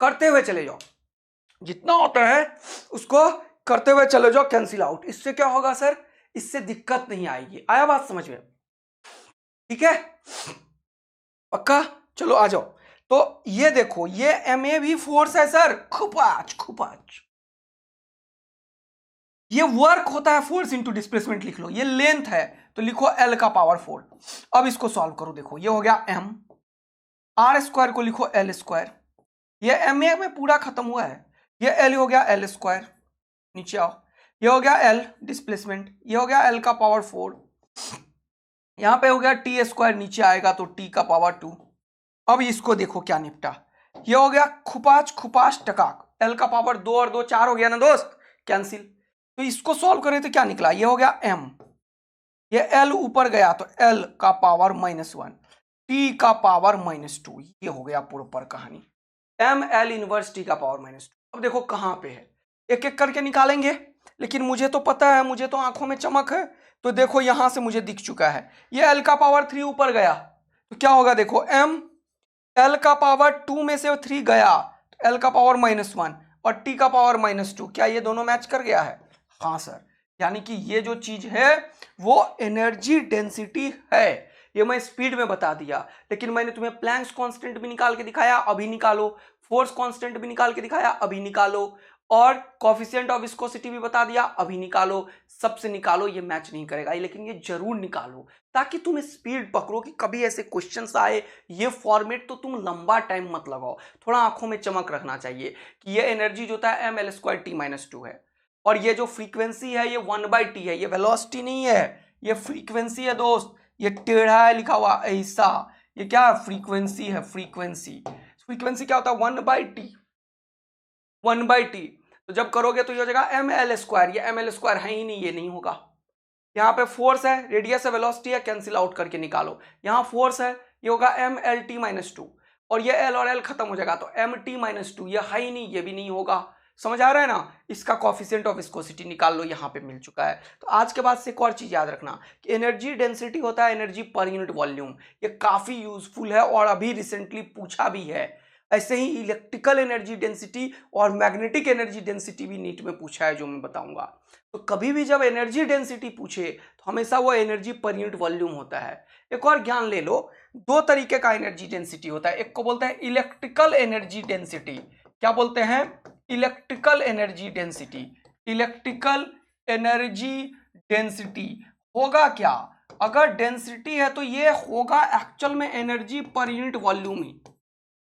Speaker 1: करते हुए चले जाओ, जितना होता है उसको करते हुए चले जाओ कैंसिल आउट। इससे क्या होगा सर, इससे दिक्कत नहीं आएगी। आया बात समझ में, ठीक है पक्का। चलो आ जाओ, तो ये देखो ये MA भी फोर्स है सर, खुपाच। ये वर्क होता है फोर्स इनटू डिस्प्लेसमेंट लिख लो, ये लेंथ है तो लिखो L का पावर 4। अब इसको सॉल्व करो, देखो ये हो गया m, R स्क्वायर को लिखो L स्क्वायर, ये MA में पूरा खत्म हुआ है, ये L हो गया L स्क्वायर, नीचे आओ, ये हो गया L डिस्प्लेसमेंट, ये हो गया L का पावर 4, यहां पे हो गया T स्क्वायर, नीचे आएगा तो T का पावर 2। अब इसको देखो क्या निपटा, ये हो गया खुपाच टकाक, L का पावर 2 और 2 4 हो गया ना दोस्त, कैंसिल। तो इसको सॉल्व करें तो क्या निकला, ये हो गया m, ये L ऊपर गया तो L का पावर -1, T का पावर -2, ये हो गया पूरा कहानी, mL इनवर्स T का पावर -2। अब देखो कहां पे है, एक एक करके निकालेंगे, लेकिन मुझे तो पता है, मुझे तो आंखों में चमक है, तो देखो यहां से मुझे दिख चुका है, ये L का पावर 3 ऊपर गया तो क्या होगा देखो m, L का पावर 2 में से 3 गया तो L का पावर -1 और T का पावर -2, क्या ये दोनों मैच कर गया है, हाँ सर। यानी कि ये जो चीज है वो एनर्जी डेंसिटी है, ये मैं स्पीड में बता दिया, लेकिन मैंने तुम्हें प्लैंक्स कांस्टेंट भी निकाल के दिखाया, अभी निकालो, फोर्स कांस्टेंट भी निकाल के दिखाया, अभी निकालो, और कॉफिशिएंट ऑफ विस्कोसिटी भी बता दिया, अभी निकालो, सबसे निकालो, ये मैच नहीं करेगा लेकिन ये जरूर निकालो ताकि तुम स्पीड पकड़ो कि कभी ऐसे क्वेश्चंस आए ये फॉर्मेट तो तुम लंबा टाइम मत लगाओ, थोड़ा आंखों में चमक रखना चाहिए कि ये एनर्जी जो होता है ml2t-2 है और ये जो फ्रीक्वेंसी है ये 1/t है, ये वेलोसिटी नहीं है, ये फ्रीक्वेंसी है दोस्त, ये टेढ़ा है लिखा हुआ ऐसा, ये क्या फ्रीक्वेंसी है, फ्रीक्वेंसी फ्रीक्वेंसी क्या होता है 1/t, 1/t। तो जब करोगे तो ये हो जाएगा ml2, ये ml2 है ही नहीं, ये नहीं होगा। यहाँ पे फोर्स है, रेडियस है, वेलोसिटी है, कैंसिल आउट करके निकालो, यहाँ फोर्स है, ये होगा mlt-2 और ये l और l खत्म हो जाएगा तो mt-2, ये है ही नहीं, ये भी नहीं होगा। समझ आ रहा है ना, इसका कॉफिशिएंट ऑफ विस्कोसिटी निकाल लो, यहाँ पे मिल चुका है। तो आज के बाद से एक और चीज याद रखना कि एनर्जी डेंसिटी होता है एनर्जी पर यूनिट वॉल्यूम, ये काफी यूजफुल है और अभी रिसेंटली पूछा भी है। ऐसे ही इलेक्ट्रिकल एनर्जी डेंसिटी और मैग्नेटिक एनर्जी डेंसिटी भी नीट में पूछा है जो मैं बताऊंगा। तो कभी भी जब एनर्जी डेंसिटी पूछे तो हमेशा वो एनर्जी पर यूनिट वॉल्यूम होता है। एक और ज्ञान ले लो, दो तरीके का एनर्जी डेंसिटी होता है, एक को बोलते हैं इलेक्ट्रिकल एनर्जी डेंसिटी, क्या बोलते हैं, electrical energy density. Electrical energy density होगा क्या, अगर डेंसिटी है तो ये होगा एक्चुअल में एनर्जी पर यूनिट वॉल्यूम ही,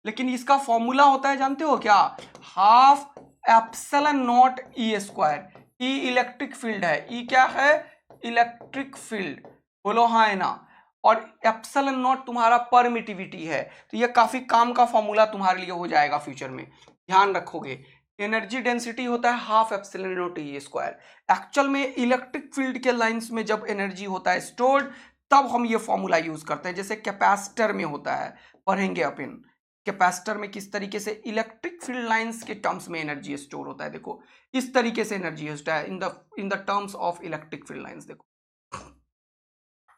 Speaker 1: लेकिन इसका फॉर्मूला होता है जानते हो क्या, half epsilon not E square. E electric field है, ई क्या है, इलेक्ट्रिक फील्ड, बोलो हाँ है ना, और एप्सिलॉन नॉट तुम्हारा परमिटिविटी है। तो ये काफी काम का फॉर्मूला तुम्हारे लिए हो जाएगा फ्यूचर में, ध्यान रखोगे। एनर्जी डेंसिटी होता है half epsilon not E square. Actual में इलेक्ट्रिक फील्ड के लाइंस में जब एनर्जी होता है स्टोर्ड तब हम ये फॉर्मूला यूज करते हैं, जैसे कैपेसिटर में होता है, पढ़ेंगे अपन कैपेसिटर में किस तरीके से इलेक्ट्रिक फील्ड लाइंस के टर्म्स में एनर्जी स्टोर होता है। देखो इस तरीके से एनर्जी होता है in the terms of electric field lines, देखो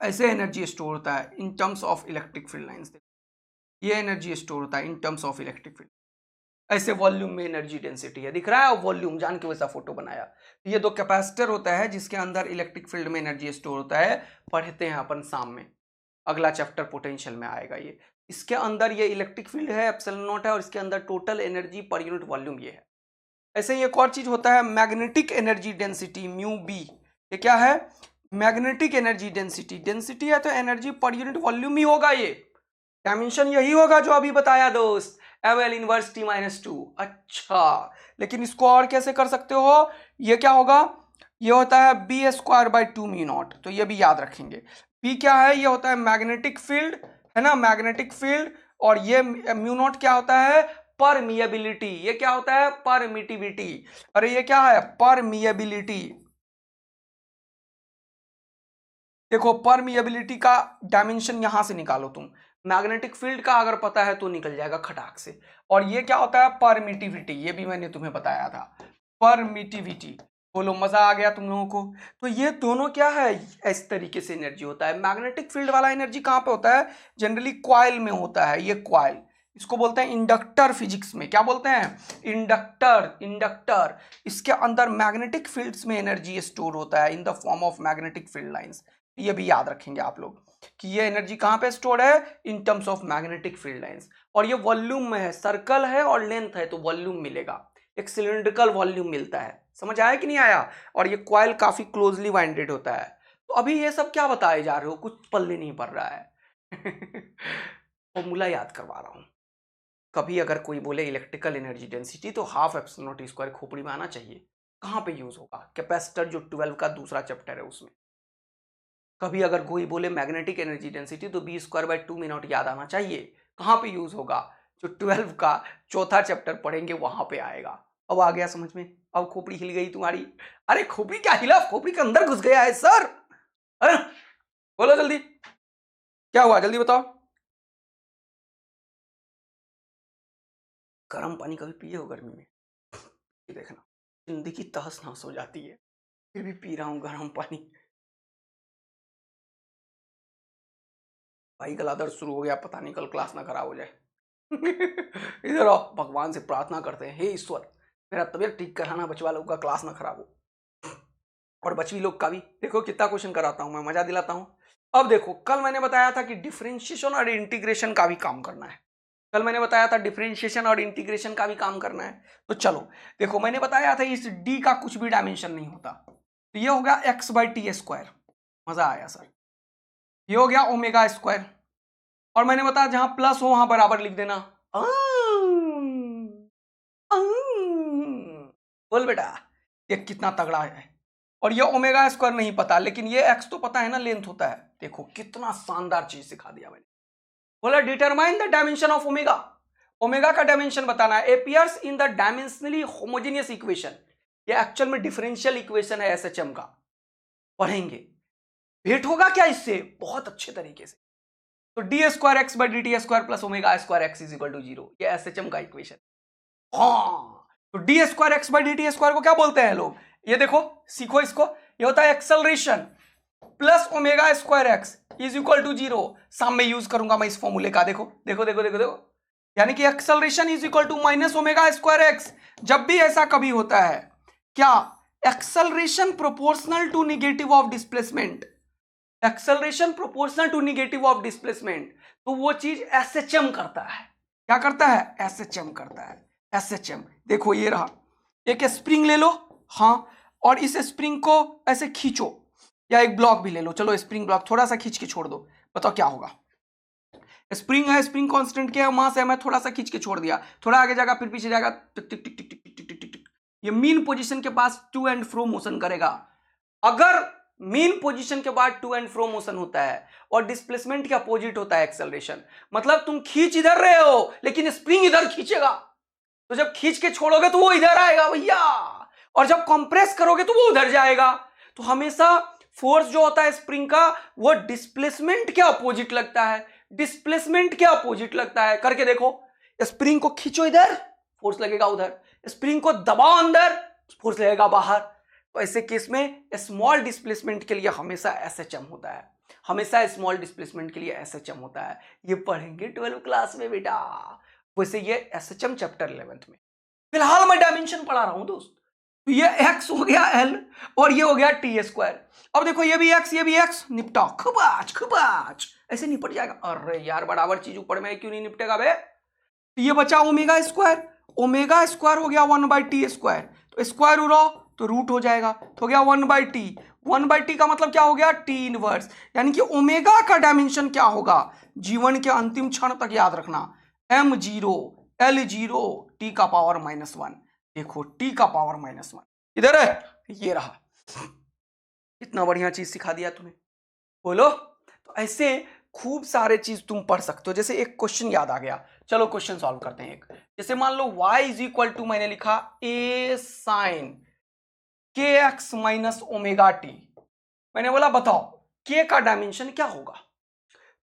Speaker 1: ऐसे एनर्जी स्टोर होता है in terms of electric field lines, देखो ये एनर्जी स्टोर होता है in terms of electric field. ऐसे वॉल्यूम में एनर्जी डेंसिटी है, दिख रहा है, वॉल्यूम जान के वैसा फोटो बनाया। ये दो कैपेसिटर होता है जिसके अंदर इलेक्ट्रिक फील्ड में एनर्जी स्टोर होता है, पढ़ते हैं अपन शाम में, अगला चैप्टर पोटेंशियल में आएगा ये। इसके अंदर ये इलेक्ट्रिक फील्ड है, एप्सिलॉन नॉट है, और इसके अंदर total energy per unit volume ये है। ऐसे ही एक और चीज होता है magnetic energy density, mu B. ये क्या है, मैग्नेटिक एनर्जी डेंसिटी। डेंसिटी है तो एनर्जी पर यूनिट वॉल्यूम ही होगा, ये डायमेंशन यही होगा जो अभी बताया दोस्त, ml−t-2। अच्छा, लेकिन इसको और कैसे कर सकते हो, ये क्या होगा, ये होता है b²/2μ0, तो ये भी याद रखेंगे। b क्या है, ये होता है मैग्नेटिक फील्ड, है ना, मैग्नेटिक फील्ड, और ये μ0 क्या होता है, परमिएबिलिटी। ये क्या होता है, परमिटिविटी। अरे ये क्या है, परमिएबिलिटी। देखो परमिएबिलिटी का डायमेंशन यहां से निकालो तुम, मैग्नेटिक फील्ड का अगर पता है तो निकल जाएगा खटाक से। और ये क्या होता है, परमिटिविटी, ये भी मैंने तुम्हें बताया था, परमिटिविटी। बोलो मजा आ गया तुम लोगों को। तो ये दोनों क्या है, इस तरीके से एनर्जी होता है। मैग्नेटिक फील्ड वाला एनर्जी कहां पे होता है, जनरली कॉइल में होता है, ये कॉइल, इसको बोलते हैं इंडक्टर फिजिक्स में, क्या बोलते हैं, इंडक्टर। इंडक्टर, इसके अंदर मैग्नेटिक फील्ड्स में एनर्जी स्टोर होता है in the form of magnetic field lines. ये भी याद रखेंगे आप लोग कि ये एनर्जी कहां पे स्टोर है, in terms of magnetic field lines. और ये वॉल्यूम में है, सर्कल है और लेंथ है तो वॉल्यूम मिलेगा, एक सिलिंड्रिकल वॉल्यूम मिलता है। समझ आया कि नहीं आया। और ये कॉइल काफी क्लोजली वाइंडेड होता है। तो अभी ये सब क्या बताए जा रहे हो, कुछ पल्ले नहीं पड़ रहा है। फॉर्मूला याद करवा रहा हूं। कभी अगर कोई बोले इलेक्ट्रिकल एनर्जी डेंसिटी तो हाफ एप्सिलॉन नॉट स्क्वायर खोपड़ी में आना चाहिए। कहां पे यूज होगा, कैपेसिटर जो 12 का दूसरा चैप्टर है उसमें। कभी अगर कोई बोले मैग्नेटिक एनर्जी डेंसिटी तो b²/2μ0 याद आना चाहिए। कहां पे यूज होगा, जो 12 का चौथा चैप्टर पढ़ेंगे वहां पे आएगा। अब आ गया समझ में, अब खोपड़ी हिल गई तुम्हारी। अरे खोपड़ी क्या हिला, खोपड़ी के अंदर घुस गया है सर। अरे बोलो जल्दी, क्या हुआ जल्दी बताओ। गर्म पानी कभी पिए हो गर्मी में, ये देखना जिंदगी तहस नहस हो जाती है, फिर भी पी रहा हूं गर्म पानी। भाई गला दर्द शुरू हो गया, पता नहीं कल क्लास ना खराब हो जाए। इधर आओ, भगवान से प्रार्थना करते हैं, हे ईश्वर मेरा तबीयत ठीक कराना, बचवा लोग का क्लास ना खराब हो, और बचवी लोग का भी। देखो कितना क्वेश्चन कराता हूं मैं, मजा दिलाता हूं। अब देखो कल मैंने बताया था कि डिफरेंशिएशन और इंटीग्रेशन का भी काम करना है, कल मैंने बताया था डिफरेंशिएशन और इंटीग्रेशन का भी काम करना है। तो चलो देखो, मैंने बताया था इस डी का कुछ भी डायमेंशन नहीं होता, तो ये हो गया एक्स बाई टी स्क्वायर। मजा आया सर। ये हो गया ओमेगा स्क्वायर, और मैंने बताया जहां प्लस हो वहां बराबर लिख देना। बोल बेटा, ये कितना तगड़ा है। और ये ओमेगा स्क्वायर नहीं पता, लेकिन ये एक्स तो पता है ना, लेंथ होता है। देखो कितना शानदार चीज सिखा दिया मैंने। बोला determine the dimension of omega. Omega का डायमेंशन बताना है। Appears in the dimensionally homogeneous equation. ये एक्चुअल में डिफरेंशियल इक्वेशन है एसएचएम का, पढ़ेंगे। भेंट होगा क्या इससे? बहुत अच्छे तरीके से। तो D square X by D T square plus omega square X is equal to 0, ये एसएचएम का इक्वेशन। हाँ, तो D square X by D T square को क्या बोलते हैं लोग? ये देखो, सीखो इसको। ये होता है acceleration plus omega square X is equal to 0। सामने यूज करूंगा मैं इस फॉर्मूले का। देखो देखो देखो देखो देखो, यानी कि acceleration is equal to minus omega square X. जब भी ऐसा कभी होता है, क्या acceleration proportional to negative of displacement, acceleration proportional to negative of displacement, तो वो चीज एसएचएम करता है। क्या करता है? एसएचएम करता है। एसएचएम देखो, ये रहा, एक स्प्रिंग ले लो, हाँ, और इस स्प्रिंग को ऐसे खींचो, या एक ब्लॉक भी ले लो, चलो स्प्रिंग ब्लॉक थोड़ा सा खींच के छोड़ दो, बताओ क्या होगा? स्प्रिंग है, स्प्रिंग कांस्टेंट क्या है? मास है, मैं थोड़ा सा खींच के छोड़ दिया, थोड़ा आगे जाएगा फिर पीछे जाएगा, टिक टिक टिक टिक टिक टिक टिक टिक टिक। ये मीन पोजीशन के पास टू एंड फ्रो मोशन करेगा। अगर मीन पोजीशन के बाद टू एंड फ्रो मोशन होता है और डिस्प्लेसमेंट के अपोजिट होता है एक्सेलरेशन, मतलब तुम खींच इधर रहे हो लेकिन स्प्रिंग इधर खींचेगा, तो जब खींच के छोड़ोगे तो वो इधर आएगा भैया, और जब कंप्रेस करोगे तो वो उधर जाएगा। तो हमेशा फोर्स जो होता है स्प्रिंग का, वो डिस्प्लेसमेंट के अपोजिट लगता है, डिस्प्लेसमेंट के अपोजिट लगता है। करके देखो, स्प्रिंग को खींचो इधर, फोर्स लगेगा उधर, स्प्रिंग को दबाओ अंदर, फोर्स लगेगा बाहर। तो ऐसे केस में स्मॉल डिस्प्लेसमेंट के लिए हमेशा एसएचएम होता है, हमेशा स्मॉल डिस्प्लेसमेंट के लिए एसएचएम होता है। ये पढ़ेंगे 12वीं क्लास में बेटा। वैसे ये एसएचएम चैप्टर 11th में। फिलहाल मैं डायमेंशन पढ़ा रहा हूं दोस्त। तो ये x हो गया l और ये हो गया टी स्क्वायर। अब देखो, ये भी x ये भी x, निपटा, खबाच खबाच, ऐसे निपट जाएगा। अरे यार, बराबर चीज ऊपर में क्यों नहीं निपटेगा बे? तो ये बचा ओमेगा स्क्वायर, ओमेगा स्क्वायर हो गया 1 बाई टी स्क्वायर, तो स्क्वायर उड़ाओ तो रूट हो जाएगा, तो हो गया 1 बाई टी। 1 बाई टी का मतलब क्या हो गया? T inverse. यानी कि ओमेगा का डायमेंशन क्या होगा जीवन के अंतिम क्षण तक, याद रखना, m0 l0 t का पावर -1। देखो, t का पावर -1 इधर है, ये रहा। इतना बढ़िया चीज सिखा दिया तुम्हें, बोलो। तो ऐसे खूब सारे चीज तुम पढ़ सकते हो। जैसे एक क्वेश्चन याद आ गया, चलो क्वेश्चन सॉल्व करते हैं। एक जैसे मान लो y इज इक्वल टू, मैंने लिखा a sine kx minus omega T. मैंने बोला बताओ k का डायमेंशन क्या होगा?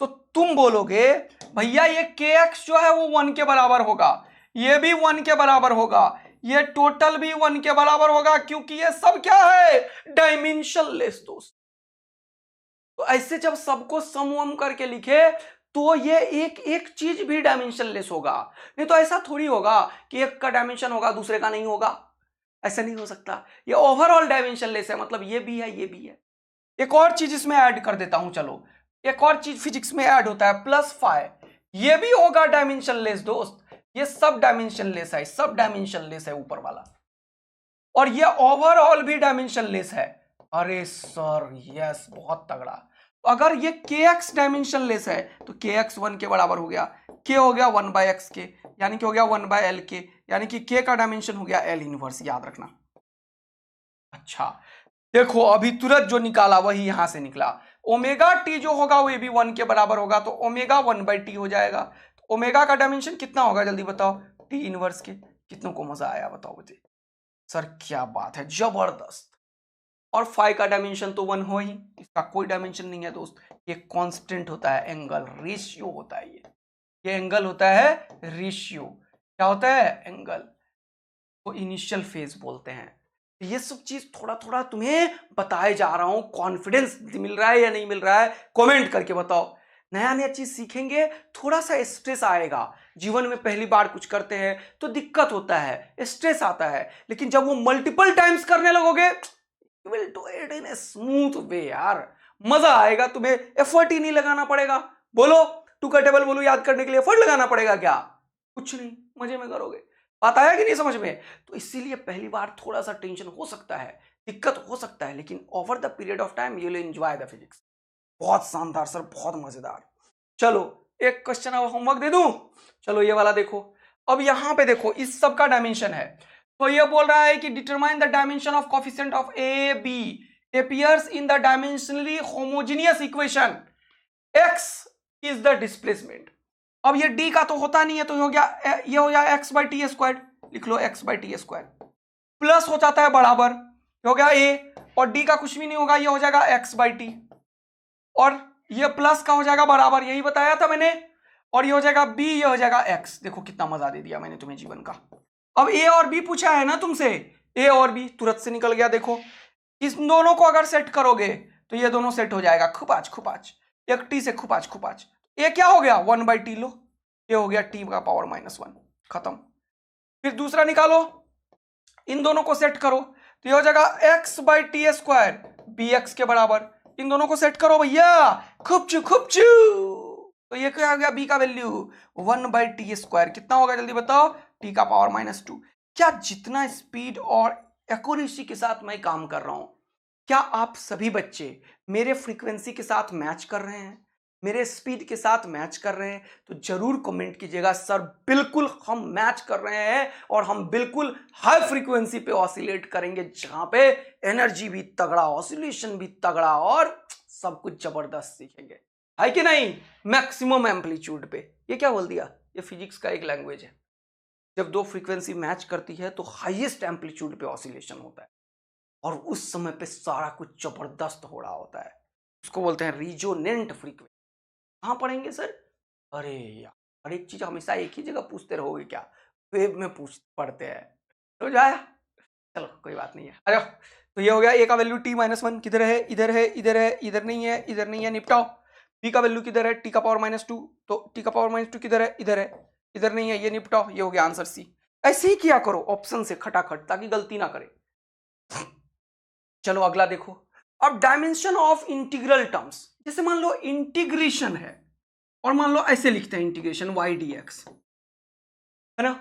Speaker 1: तो तुम बोलोगे भैया ये kx जो है वो 1 के बराबर होगा, ये भी 1 के बराबर होगा, ये टोटल भी 1 के बराबर होगा, क्योंकि ये सब क्या है? डायमेंशनलेस दोस्त। तो ऐसे जब सबको सम वम करके लिखे तो ये एक एक चीज भी डायमेंशनलेस होगा। नहीं तो ऐसा थोड़ी होगा कि एक का डायमेंशन होगा दूसरे का नहीं होगा, ऐसा नहीं हो सकता। ये ओवरऑल डायमेंशनलेस है, मतलब ये भी है ये भी है। एक और चीज इसमें ऐड कर देता हूं, चलो एक और चीज फिजिक्स में ऐड होता है, +5, ये भी होगा डायमेंशनलेस दोस्त। ये सब डायमेंशनलेस है, सब डायमेंशनलेस है ऊपर वाला, और ये ओवरऑल भी डायमेंशनलेस है। अरे सर यस, बहुत तगड़ा। तो अगर ये kx डायमेंशनलेस है तो kx 1 के बराबर हो गया, k हो गया 1 बाय एक्स के, यानी कि हो गया 1 बाय एल के, यानी कि k का डायमेंशन हो गया l इनवर्स, याद रखना। अच्छा देखो, अभी तुरंत जो निकाला वही यहां से निकला। ओमेगा टी जो होगा वो भी 1 के बराबर होगा, तो ओमेगा 1 बाई टी हो जाएगा। तो ओमेगा का डायमेंशन कितना होगा जल्दी बताओ? टी इनवर्स के। कितनों को मजा आया बताओ मुझे? सर क्या बात है, जबरदस्त। और फाई का डायमेंशन तो 1 हो ही, इसका कोई डायमेंशन नहीं है दोस्त। ये कांस्टेंट होता है, एंगल रेशियो होता है। ये एंगल होता है रेशियो। क्या होता है? एंगल को इनिशियल फेज बोलते हैं। ये सब चीज थोड़ा थोड़ा तुम्हें बताए जा रहा हूं। कॉन्फिडेंस मिल रहा है या नहीं मिल रहा है? कमेंट करके बताओ। नया नया चीज सीखेंगे, थोड़ा सा स्ट्रेस आएगा। जीवन में पहली बार कुछ करते हैं तो दिक्कत होता है, स्ट्रेस आता है, लेकिन जब वो मल्टीपल टाइम्स करने लगोगे, you will do it in a smooth way यार, मजा आएगा तुम्हें। एफर्ट ही नहीं लगाना पड़ेगा। बोलो, टू का टेबल बोलो याद करने के लिए एफर्ट लगाना पड़ेगा क्या? कुछ नहीं, मजे में करोगे। बात आया कि नहीं समझ में? तो इसीलिए पहली बार थोड़ा सा टेंशन हो सकता है, दिक्कत हो सकता है, लेकिन over the period of time you will enjoy the physics. बहुत शानदार सर, बहुत मजेदार। चलो एक क्वेश्चन अब होमवर्क दे दूं। चलो ये वाला देखो। अब यहां पे देखो, इस सब का डायमेंशन है, तो ये बोल रहा है कि determine the dimension of coefficient of A B appears in the dimensionally homogeneous equation x is the displacement। अब ये d का तो होता नहीं है, तो हो गया ये हो जाए x बाई टी स्क्वायर, लिख लो x by T square, plus हो जाता है बराबर, हो गया a, और d का कुछ भी नहीं होगा, ये हो जाएगा x बाई टी, और ये प्लस का हो जाएगा बराबर, यही बताया था मैंने, और ये हो जाएगा b, ये हो जाएगा x। देखो कितना मजा दे दिया मैंने तुम्हें जीवन का। अब a और b पूछा है ना तुमसे, a और b तुरंत से निकल गया। देखो इस दोनों को अगर सेट करोगे तो ये दोनों सेट हो जाएगा, खुपाच खुपाच, एक टी से खुपाच खुपाच, ये क्या हो गया 1 बाई टी, लो ये हो गया टी का पावर -1, खत्म। फिर दूसरा निकालो, इन दोनों को सेट करो तो ये हो जाएगा x by T square B X के बराबर। इन दोनों को सेट करो भैया, खुपचू खुपचू, तो ये क्या हो गया b का वैल्यू 1 बाई टी स्क्वायर, कितना होगा जल्दी बताओ, टी का पावर -2। क्या जितना स्पीड और एक्यूरेसी के साथ मैं काम कर रहा हूं, क्या आप सभी बच्चे मेरे फ्रीक्वेंसी के साथ मैच कर रहे हैं, मेरे स्पीड के साथ मैच कर रहे हैं? तो जरूर कमेंट कीजिएगा सर बिल्कुल हम मैच कर रहे हैं, और हम बिल्कुल हाई फ्रीक्वेंसी पे ऑसिलेट करेंगे, जहां पे एनर्जी भी तगड़ा, ऑसिलेशन भी तगड़ा, और सब कुछ जबरदस्त सीखेंगे, है कि नहीं? मैक्सिमम एम्पलीट्यूड पे। ये क्या बोल दिया, ये फिजिक्स का एक लैंग्वेज है। जब दो फ्रीक्वेंसी मैच करती है तो हाईएस्ट एम्पलीट्यूड पे ऑसिलेशन होता है, और उस समय पे सारा कुछ जबरदस्त हो रहा होता है, उसको बोलते हैं रिजोनेंट फ्रीक्वेंसी। कहाँ पढ़ेंगे सर? अरे यार, हर एक चीज हमेशा एक ही जगह पूछते रहोगे क्या? वेब में पढ़ते हैं, तो जाया, चलो कोई बात नहीं है। अरे तो ये हो गया, ए का वैल्यू t-1 किधर है, इधर है, इधर है, इधर नहीं है, इधर नहीं है, निपटाओ। बी का वैल्यू किधर है, टी का पावर -2, तो टी का पावर -2 किधर है, इधर है, इधर नहीं है, ये निपटाओ, ये हो गया आंसर सी। ऐसे ही किया करो ऑप्शन से खटाखट, ताकि गलती ना करे। चलो अगला देखो। अब डायमेंशन ऑफ इंटीग्रल टर्म्स, जैसे मान लो इंटीग्रेशन है, और मान लो ऐसे लिखते हैं इंटीग्रेशन y dx, है ना?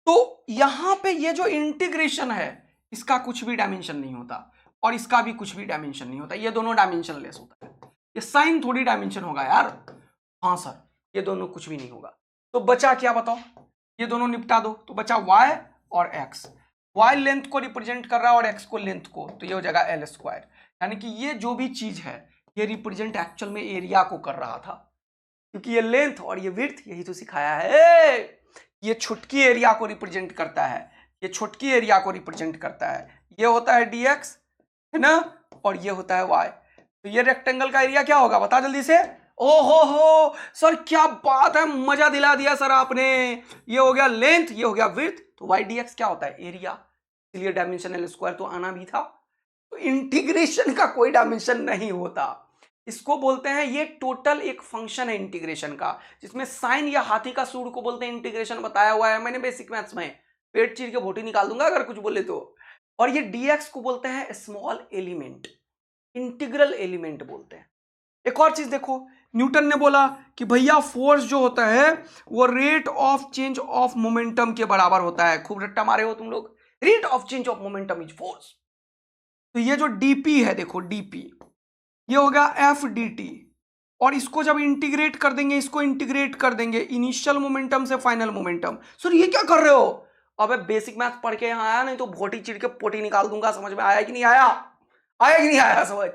Speaker 1: तो यहां पे ये जो इंटीग्रेशन है, इसका कुछ भी डायमेंशन नहीं होता, और इसका भी कुछ भी डायमेंशन नहीं होता, ये दोनों डायमेंशन लेस होता है। ये साइन थोड़ी डायमेंशन होगा यार, हाँ सर, ये दोनों कुछ भी नहीं होगा। तो बचा क्या बताओ, ये दोनों निपटा दो, तो बचा y और x। y लेंथ को रिप्रेजेंट कर रहा है और x को लेंथ को, तो ये हो जाएगा l स्क्वायर। यानी कि ये जो भी चीज है ये रिप्रेजेंट एक्चुअल में एरिया को कर रहा था, क्योंकि ये लेंथ और ये विड्थ, यही तो सिखाया है, ये छुटकी एरिया को रिप्रेजेंट करता है, ये छुटकी एरिया को रिप्रेजेंट करता है, ये होता है dx, है ना, और ये होता है y। तो ये रेक्टेंगल का एरिया क्या होगा, बता जल्दी से। ओहो हो सर, क्या बात है, मजा दिला दिया सर आपने। ये हो गया लेंथ, ये हो गया विड्थ, तो y dx क्या होता है, एरिया, इसलिए डायमेंशन l स्क्वायर तो आना भी था। तो इंटीग्रेशन का कोई डायमेंशन नहीं होता, इसको बोलते हैं, ये टोटल एक फंक्शन है इंटीग्रेशन का, जिसमें साइन या हाथी का सूंड को बोलते हैं इंटीग्रेशन, बताया हुआ है मैंने बेसिक मैथ्स में, पेट चीर के भोटी निकाल दूंगा अगर कुछ बोले तो। और ये dx को बोलते हैं स्मॉल एलिमेंट, इंटीग्रल एलिमेंट बोलते हैं। एक और चीज देखो, न्यूटन ने बोला कि भैया फोर्स जो होता है वो rate of change of momentum के बराबर होता है। खूब रट्टा मारे हो तुम लोग, rate of change of momentum is force. तो ये जो dp है, देखो dp, ये हो गया एफ डी टी, और इसको जब इंटीग्रेट कर देंगे, इसको इंटीग्रेट कर देंगे इनिशियल मोमेंटम से फाइनल मोमेंटम। सर ये क्या कर रहे हो? अबे बेसिक मैथ पढ़ के यहाँ आया, नहीं तो भोटी चिड़ के पोटी निकाल दूंगा। समझ में आया कि नहीं आया? आया कि नहीं आया समझ?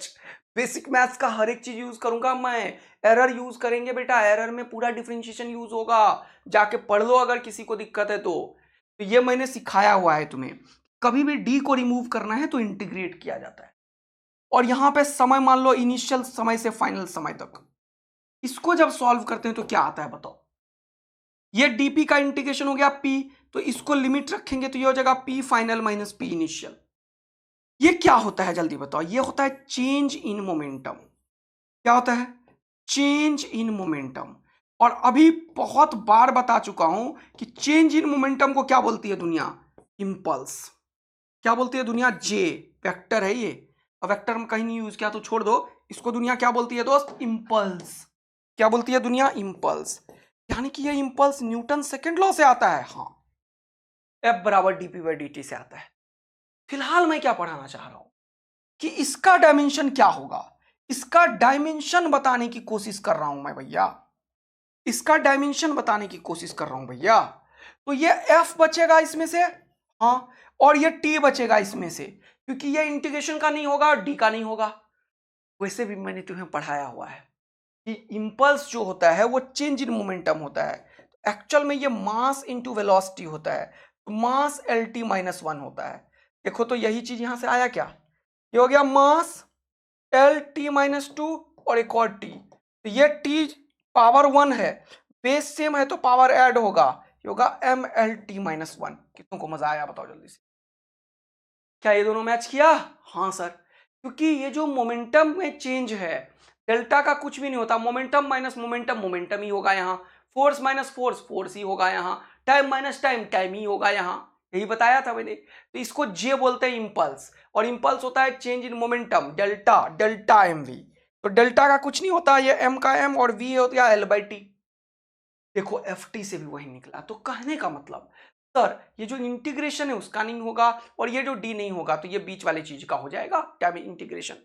Speaker 1: बेसिक मैथ्स का हर एक चीज यूज करूंगा मैं। एरर यूज करेंगे बेटा, एरर में पूरा डिफरेंशिएशन यूज होगा, जाके पढ़ लो अगर किसी को दिक्कत है तो। ये मैंने सिखाया हुआ है तुम्हें, कभी भी डी को रिमूव करना है तो इंटीग्रेट किया जाता है। और यहां पे समय मान लो इनिशियल समय से फाइनल समय तक, इसको जब सॉल्व करते हैं तो क्या आता है बताओ। ये डीपी का इंटीग्रेशन हो गया पी, तो इसको लिमिट रखेंगे तो ये हो जाएगा P final minus P initial. ये क्या होता है जल्दी बताओ? ये होता है चेंज इन मोमेंटम। क्या होता है? Change in momentum. और अभी बहुत बार बता चुका हूं कि चेंज इन मोमेंटम को क्या बोलती है दुनिया? इंपल्स। क्या बोलती है दुनिया? जे वेक्टर है ये, अब वेक्टर में कहीं नहीं यूज किया तो छोड़ दो, इसको दुनिया क्या बोलती है दोस्त? इंपल्स। क्या बोलती है दुनिया? इंपल्स। यानी कि ये इंपल्स न्यूटन सेकेंड लॉ से आता है। हाँ, F बराबर dp/dt से आता है। फिलहाल मैं क्या पढ़ाना चाह रहा हूं कि इसका डायमेंशन क्या होगा, इसका डायमेंशन बताने की कोशिश कर रहा हूं मैं भैया, इसका डायमेंशन बताने की कोशिश कर रहा हूं भैया। तो ये F बचेगा इसमें से, हाँ, और ये T बचेगा इसमें से, क्योंकि ये इंटीग्रेशन का नहीं होगा और D का नहीं होगा। वैसे भी मैंने तुम्हें पढ़ाया हुआ है कि इंपल्स जो होता है वो चेंज इन मोमेंटम होता है। एक्चुअल में ये मास इनटू वेलोसिटी होता है, तो मास LT-1 होता है। देखो तो यही चीज यहां से आया क्या, ये हो गया मास LT-2 और एक और T, तो ये T पावर 1 है, बेस सेम है तो पावर ऐड होगा, ये होगा MLT-1। कितनों को मजा आया बताओ जल्दी से, क्या ये दोनों मैच किया? हाँ सर, क्योंकि ये जो मोमेंटम में चेंज है, डेल्टा का कुछ भी नहीं होता, मोमेंटम माइनस मोमेंटम मोमेंटम ही होगा यहाँ, फोर्स माइनस फोर्स फोर्स ही होगा यहाँ, टाइम माइनस टाइम टाइम ही होगा यहाँ, यही बताया था मैंने। तो इसको जे बोलते हैं इंपल्स, और इंपल्स होता है change in momentum, delta delta M V. तो डेल्टा का कुछ नहीं होता, ये एम का एम और वी होता है L/T। देखो FT से भी वही निकला। तो कहने का मतलब सर ये जो इंटीग्रेशन है उसका नहीं होगा, और ये जो D नहीं होगा, तो ये बीच वाली चीज का हो जाएगा इंटीग्रेशन।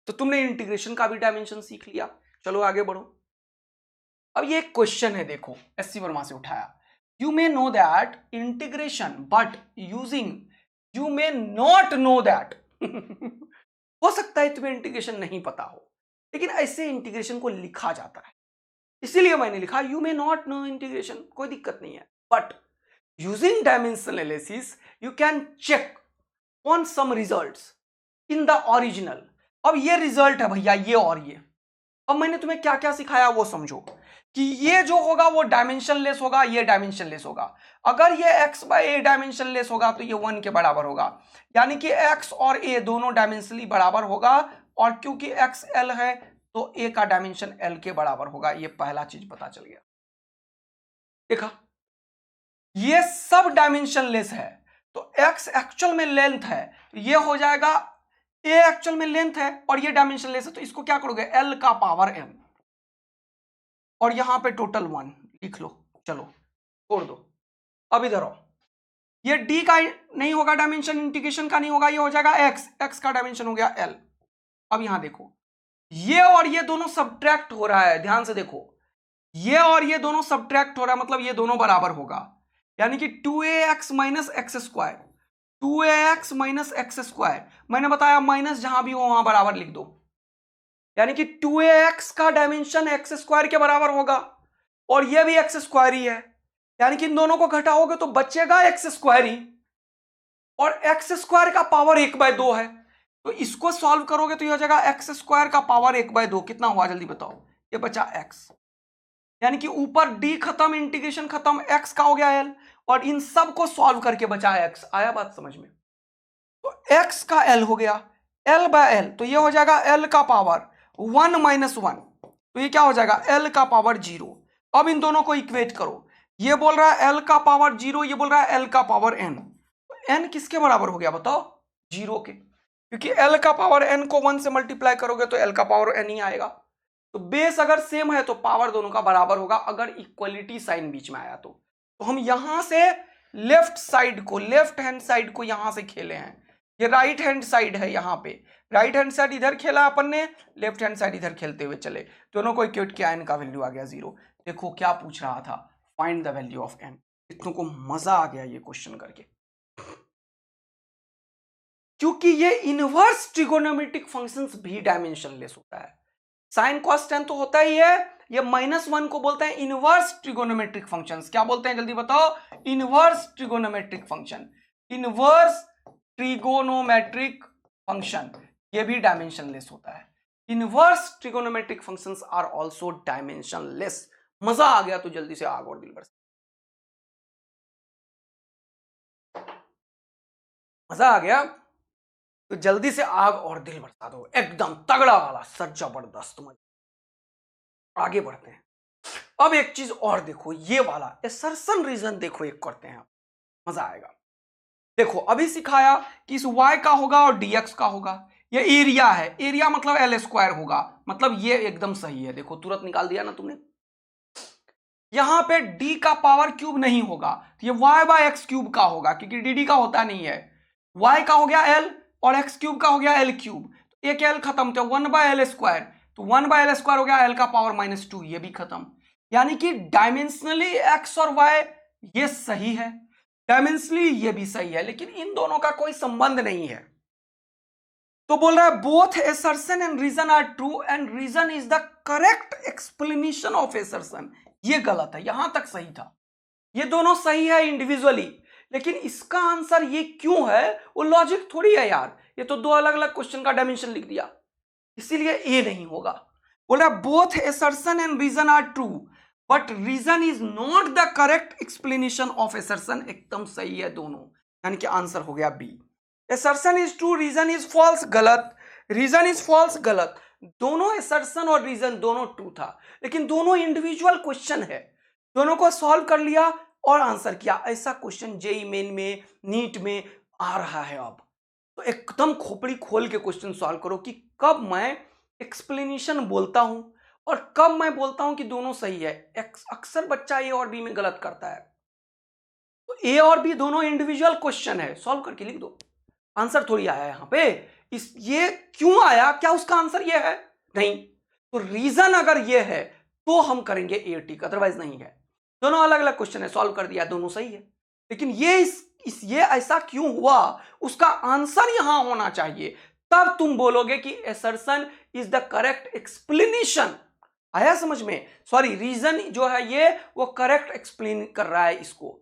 Speaker 1: तो तुमने इंटीग्रेशन का भी डायमेंशन सीख लिया। चलो आगे बढ़ो। अब ये एक क्वेश्चन है, देखो SC वर्मा से उठाया, you may know that integration but using, you may not know that हो सकता है तुम्हें इंटीग्रेशन नहीं पता हो, लेकिन ऐसे इंटीग्रेशन को लिखा जाता है, इसीलिए मैंने लिखा you may not know integration, कोई दिक्कत नहीं है, but using dimensional analysis you can check on some results in the original. अब ये रिजल्ट है भैया, ये और ये। अब मैंने तुम्हें क्या क्या सिखाया वो समझो, कि ये जो होगा वो डायमेंशनलेस होगा, ये डायमेंशनलेस होगा। अगर ये x/a डायमेंशनलेस होगा तो ये 1 के बराबर होगा, यानी कि x और a दोनों डायमेंशनली बराबर होगा, और क्योंकि x l है तो a का डायमेंशन l के बराबर होगा। ये पहला चीज पता चल गया। देखा, ये सब डायमेंशनलेस है, तो x एक्चुअल में लेंथ है, तो ये हो जाएगा a एक्चुअल में लेंथ है और ये डायमेंशनलेस है, तो इसको क्या करोगे l का पावर m, और यहां पे टोटल 1 लिख लो। चलो छोड़ दो, अब इधर आओ, ये d का नहीं होगा डायमेंशन, इंटीग्रेशन का नहीं होगा, ये हो जाएगा x का डायमेंशन हो गया l। अब यहां देखो, ये और ये दोनों सब्ट्रैक्ट हो रहा है, ध्यान से देखो, ये और ये दोनों सब्ट्रैक्ट हो रहा है, मतलब ये दोनों बराबर होगा, यानी कि 2ax minus x square, 2ax minus x square, मैंने बताया माइनस जहां भी हो वहां बराबर लिख दो, यानी कि 2ax का डायमेंशन एक्स स्क्वायर के बराबर होगा, और ये भी एक्स स्क्वायर ही है, यानी कि इन दोनों को घटाओगे तो बचेगा एक्स स्क्वायर ही, और एक्स स्क्वायर का पावर 1/2 है, तो इसको सॉल्व करोगे तो ये हो जाएगा एक्स स्क्वायर का पावर 1/2, कितना हुआ जल्दी बताओ, ये बचा x, यानी कि ऊपर d खत्म, इंटीग्रेशन खत्म, x का हो गया l, और इन सब को सॉल्व करके बचा x। आया बात समझ में? तो x का l हो गया l/l, तो ये हो जाएगा l का पावर 1 माइनस 1, तो ये क्या हो जाएगा l का पावर 0। अब इन दोनों को इक्वेट करो, ये बोल रहा है l का पावर 0, ये बोल रहा है l का पावर n, तो n किसके बराबर हो गया बताओ, 0 के, क्योंकि l का पावर n को 1 से मल्टीप्लाई करोगे तो l का पावर n ही आएगा। तो बेस अगर सेम है तो पावर दोनों का बराबर होगा, अगर इक्वलिटी साइन बीच में आया तो हम यहां से लेफ्ट साइड को, लेफ्ट हैंड साइड को यहां से खेले हैं, ये राइट हैंड साइड है, यहां पे राइट हैंड साइड इधर खेला अपन ने, लेफ्ट हैंड साइड इधर खेलते हुए चले, दोनों को इक्वेट किया, n का वैल्यू आ गया 0। देखो क्या पूछ रहा था, find the value of n। इतनों को मजा आ गया ये क्वेश्चन करके, क्योंकि ये इनवर्स ट्रिगोनोमेट्रिक फंक्शंस भी डायमेंशनलेस होता है। साइन कॉस टेन तो होता ही है, ये -1 को बोलते हैं इनवर्स ट्रिगोनोमेट्रिक फंक्शंस। क्या बोलते हैं जल्दी बताओ, inverse trigonometric function, inverse trigonometric function, ये भी डायमेंशनलेस होता है। Inverse trigonometric functions are also dimensionless. मजा आ गया तो जल्दी से आग और दिल बरसा, मजा आ गया तो जल्दी से आग और दिल बरसा दो, एकदम तगड़ा वाला सर, जबरदस्त। आगे बढ़ते हैं। अब एक चीज और देखो, ये वाला असर्शन रीजन देखो, एक करते हैं, मजा आएगा। देखो अभी सिखाया कि इस y का होगा और dx का होगा, ये एरिया है, एरिया मतलब l स्क्वायर होगा, मतलब ये एकदम सही है। देखो तुरंत निकाल दिया ना तुमने, यहां पे d का पावर क्यूब नहीं होगा, तो ये y बाय एक्स क्यूब का होगा, क्योंकि dd का होता नहीं है। y का हो गया l और x क्यूब का हो गया l क्यूब, तो एक l खत्म, तो 1 बाय एल स्क्वायर, तो 1 बाय एल स्क्वायर हो गया l का पावर -2, ये भी खत्म। यानी कि डायमेंशनली x और y ये सही है, डायमेंशनली ये भी सही है, लेकिन इन दोनों का कोई संबंध नहीं है। तो बोल रहा है both assertion and reason are true and reason is the correct explanation of assertion। ये गलत है, यहां तक सही था, ये दोनों सही है इंडिविजुअली, लेकिन इसका आंसर ये क्यों है, वो लॉजिक थोड़ी है यार, ये तो दो अलग अलग क्वेश्चन का डायमेंशन लिख दिया, इसीलिए ए नहीं होगा। बोल रहा है both assertion and reason are true but reason is not the correct explanation of assertion। एकदम सही है दोनों, यानी कि आंसर हो गया B. assertion is true, reason is false, गलत। रीजन इज फॉल्स, गलत। दोनों assertion और रीजन दोनों ट्रू था, लेकिन दोनों इंडिविजुअल क्वेश्चन है, दोनों को सॉल्व कर लिया और आंसर किया। ऐसा क्वेश्चन जेई मेन में, नीट में आ रहा है अब, तो एकदम खोपड़ी खोल के क्वेश्चन सॉल्व करो कि कब मैं एक्सप्लेनेशन बोलता हूं और कब मैं बोलता हूं कि दोनों सही है। अक्सर बच्चा ए और बी में गलत करता है, तो ए और बी दोनों इंडिविजुअल क्वेश्चन है, सॉल्व करके लिख दो, आंसर थोड़ी आया यहां पे। ये क्यों आया, क्या उसका आंसर ये है? नहीं, तो रीजन अगर ये है तो हम करेंगे ए टिक, अदरवाइज नहीं है। दोनों अलग अलग क्वेश्चन है, सॉल्व कर दिया, दोनों सही है, लेकिन ये ऐसा क्यों हुआ, उसका आंसर यहां होना चाहिए, तब तुम बोलोगे कि assertion is the correct explanation. आया समझ में? सॉरी, रीजन जो है ये वो करेक्ट एक्सप्लेन कर रहा है इसको,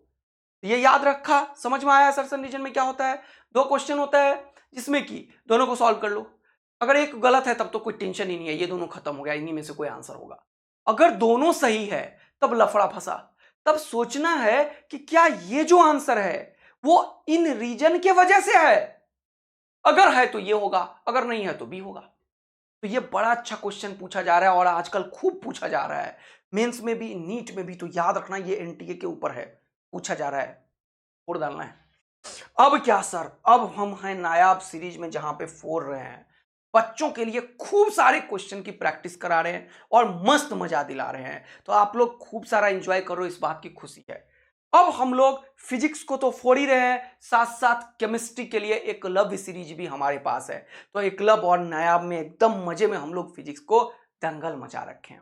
Speaker 1: ये याद रखा, समझ में आया assertion रीजन में क्या होता है। दो क्वेश्चन होता है जिसमें कि दोनों को सॉल्व कर लो, अगर एक गलत है तब तो कोई टेंशन ही नहीं है, ये दोनों खत्म हो गया, इन्हीं में से कोई आंसर होगा। अगर दोनों सही है तब लफड़ा फंसा, तब सोचना है कि क्या ये जो आंसर है वो इन रीजन के वजह से है, अगर है तो ये होगा, अगर नहीं है तो बी होगा। तो ये बड़ा अच्छा क्वेश्चन पूछा जा रहा है और आजकल खूब पूछा जा रहा है, मेंस में भी, नीट में भी, तो याद रखना ये एनटीए के ऊपर है, पूछा जा रहा है, फोड़ डालना है। अब क्या सर, अब हम हैं नायाब सीरीज में जहां पे फोड़ रहे हैं, बच्चों के लिए खूब सारे क्वेश्चन की प्रैक्टिस करा रहे हैं और मस्त मजा दिला रहे हैं, तो आप लोग खूब सारा एंजॉय करो, इस बात की खुशी है। अब हम लोग फिजिक्स को तो फोड़ ही रहे हैं, साथ साथ केमिस्ट्री के लिए एक लव सीरीज भी हमारे पास है, तो एक लव और नायाब में एकदम मजे में हम लोग फिजिक्स को दंगल मचा रखे हैं।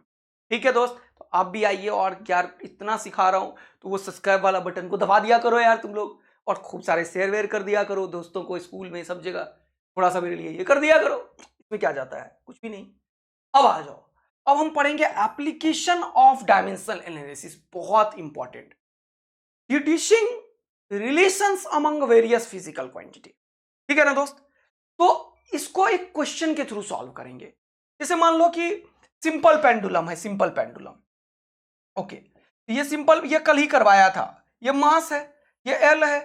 Speaker 1: ठीक है दोस्त, तो आप भी आइए, और यार इतना सिखा रहा हूं तो वो सब्सक्राइब वाला बटन को दबा दिया करो यार तुम लोग, और खूब सारे शेयर वेयर कर दिया करो दोस्तों को, स्कूल में सब जगह थोड़ा सा मेरे लिए ये कर दिया करो, इसमें क्या जाता है, कुछ भी नहीं। अब आ जाओ, अब हम पढ़ेंगे एप्लीकेशन ऑफ डायमेंशनल एनालिसिस, बहुत important, deducing relations among various physical quantity. ठीक है ना दोस्त, तो इसको एक क्वेश्चन के थ्रू सॉल्व करेंगे। जैसे मान लो कि सिंपल पेंडुलम है, सिंपल पेंडुलम, ओके, ये सिंपल, ये कल ही करवाया था, ये मास है, ये एल है,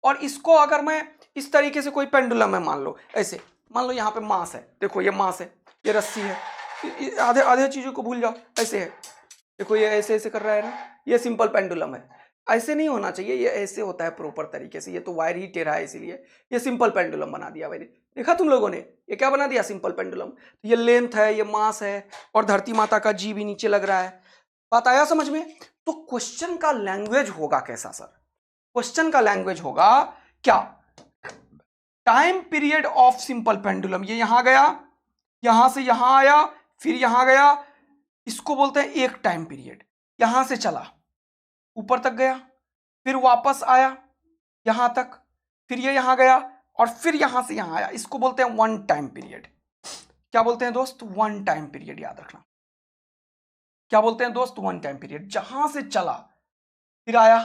Speaker 1: और इसको अगर मैं इस तरीके से, कोई पेंडुलम है मान लो ऐसे, मान लो यहाँ पे मास है, देखो ये मास है, ये रस्सी है, आधे आधे चीजों को भूल जाओ, ऐसे है, देखो ये ऐसे ऐसे कर रहा है ना, ये सिंपल पेंडुलम है। ऐसे नहीं होना चाहिए, ये ऐसे होता है प्रॉपर तरीके से, ये तो वायर ही टेढ़ा है इसीलिए ये सिंपल पेंडुलम बना दिया मैंने, देखा तुम लोगों ने, ये क्या बना दिया, सिंपल पेंडुलम। ये लेंथ है, ये मास है, और धरती माता का जी भी नीचे लग रहा है, बात आया समझ में। तो क्वेश्चन का लैंग्वेज होगा कैसा सर, क्वेश्चन का लैंग्वेज होगा क्या, time period of simple pendulum, ये यहां गया, यहां से यहां आया, फिर यहां गया, इसको बोलते हैं एक टाइम पीरियड, यहां से चला ऊपर तक गया, फिर वापस आया यहां तक, फिर ये यहां गया, और फिर यहां से यहां आया, इसको बोलते हैं वन टाइम पीरियड। क्या बोलते हैं दोस्त, वन टाइम पीरियड, याद रखना, क्या बोलते हैं दोस्त, वन टाइम पीरियड। जहां से चला, फिर आया,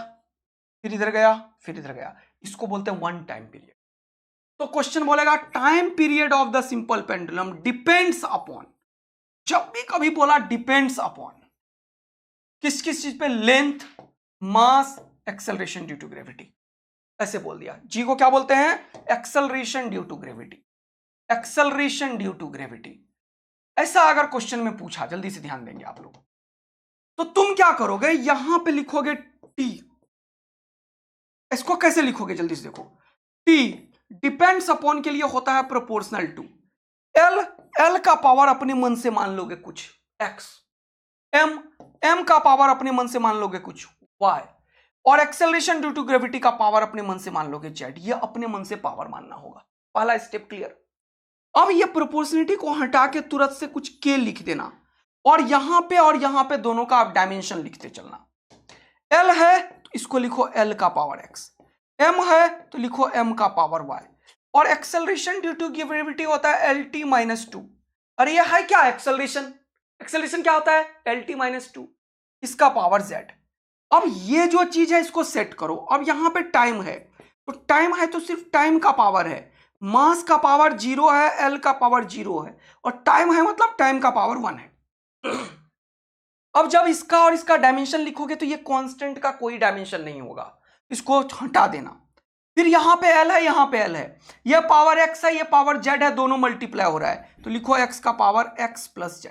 Speaker 1: फिर इधर गया, फिर इधर गया, इसको बोलते हैं वन टाइम पीरियड। तो क्वेश्चन बोलेगा time period of the simple pendulum depends upon, जब भी कभी बोला डिपेंड्स अपॉन, किस किस चीज पे, length, mass, acceleration due to gravity, ऐसे बोल दिया। जी को क्या बोलते हैं, acceleration due to gravity, acceleration due to gravity. ऐसा अगर क्वेश्चन में पूछा, जल्दी से ध्यान देंगे आप लोग, तो तुम क्या करोगे, यहां पे लिखोगे टी, इसको कैसे लिखोगे जल्दी से देखो, टी डिपेंड्स अपॉन के लिए होता है प्रोपोर्शनल टू एल, एल का पावर अपने मन से मान लोगे कुछ एक्स, एम m का पावर अपने मन से मान लोगे कुछ y, और एक्सेलरेशन ड्यू टू ग्रेविटी का पावर अपने मन से मान लोगे z। ये अपने मन से पावर मानना होगा। पहला स्टेप क्लियर। अब ये प्रोपोर्शनलिटी को हटा के तुरंत से कुछ k लिख देना, और यहां पे दोनों का आप डायमेंशन लिखते चलना। l है तो इसको लिखो l का पावर x, m है तो लिखो m का पावर y, और एक्सेलरेशन ड्यू टू ग्रेविटी होता है lt माइनस 2। अरे ये है क्या एक्सेलरेशन? एक्सेलरेशन क्या होता है? lt माइनस 2, इसका पावर z। अब ये जो चीज है इसको सेट करो। अब यहां पे टाइम है, तो टाइम है तो सिर्फ टाइम का पावर है, मास का पावर 0 है, l का पावर 0 है, और टाइम है मतलब टाइम का पावर 1 है। अब जब इसका और इसका डायमेंशन लिखोगे तो ये कांस्टेंट का कोई डायमेंशन नहीं होगा, इसको हटा देना। फिर यहां पे l है, यहां पे l है, ये पावर x है, ये पावर z है, दोनों मल्टीप्लाई हो रहा है, तो लिखो x का पावर x प्लस z।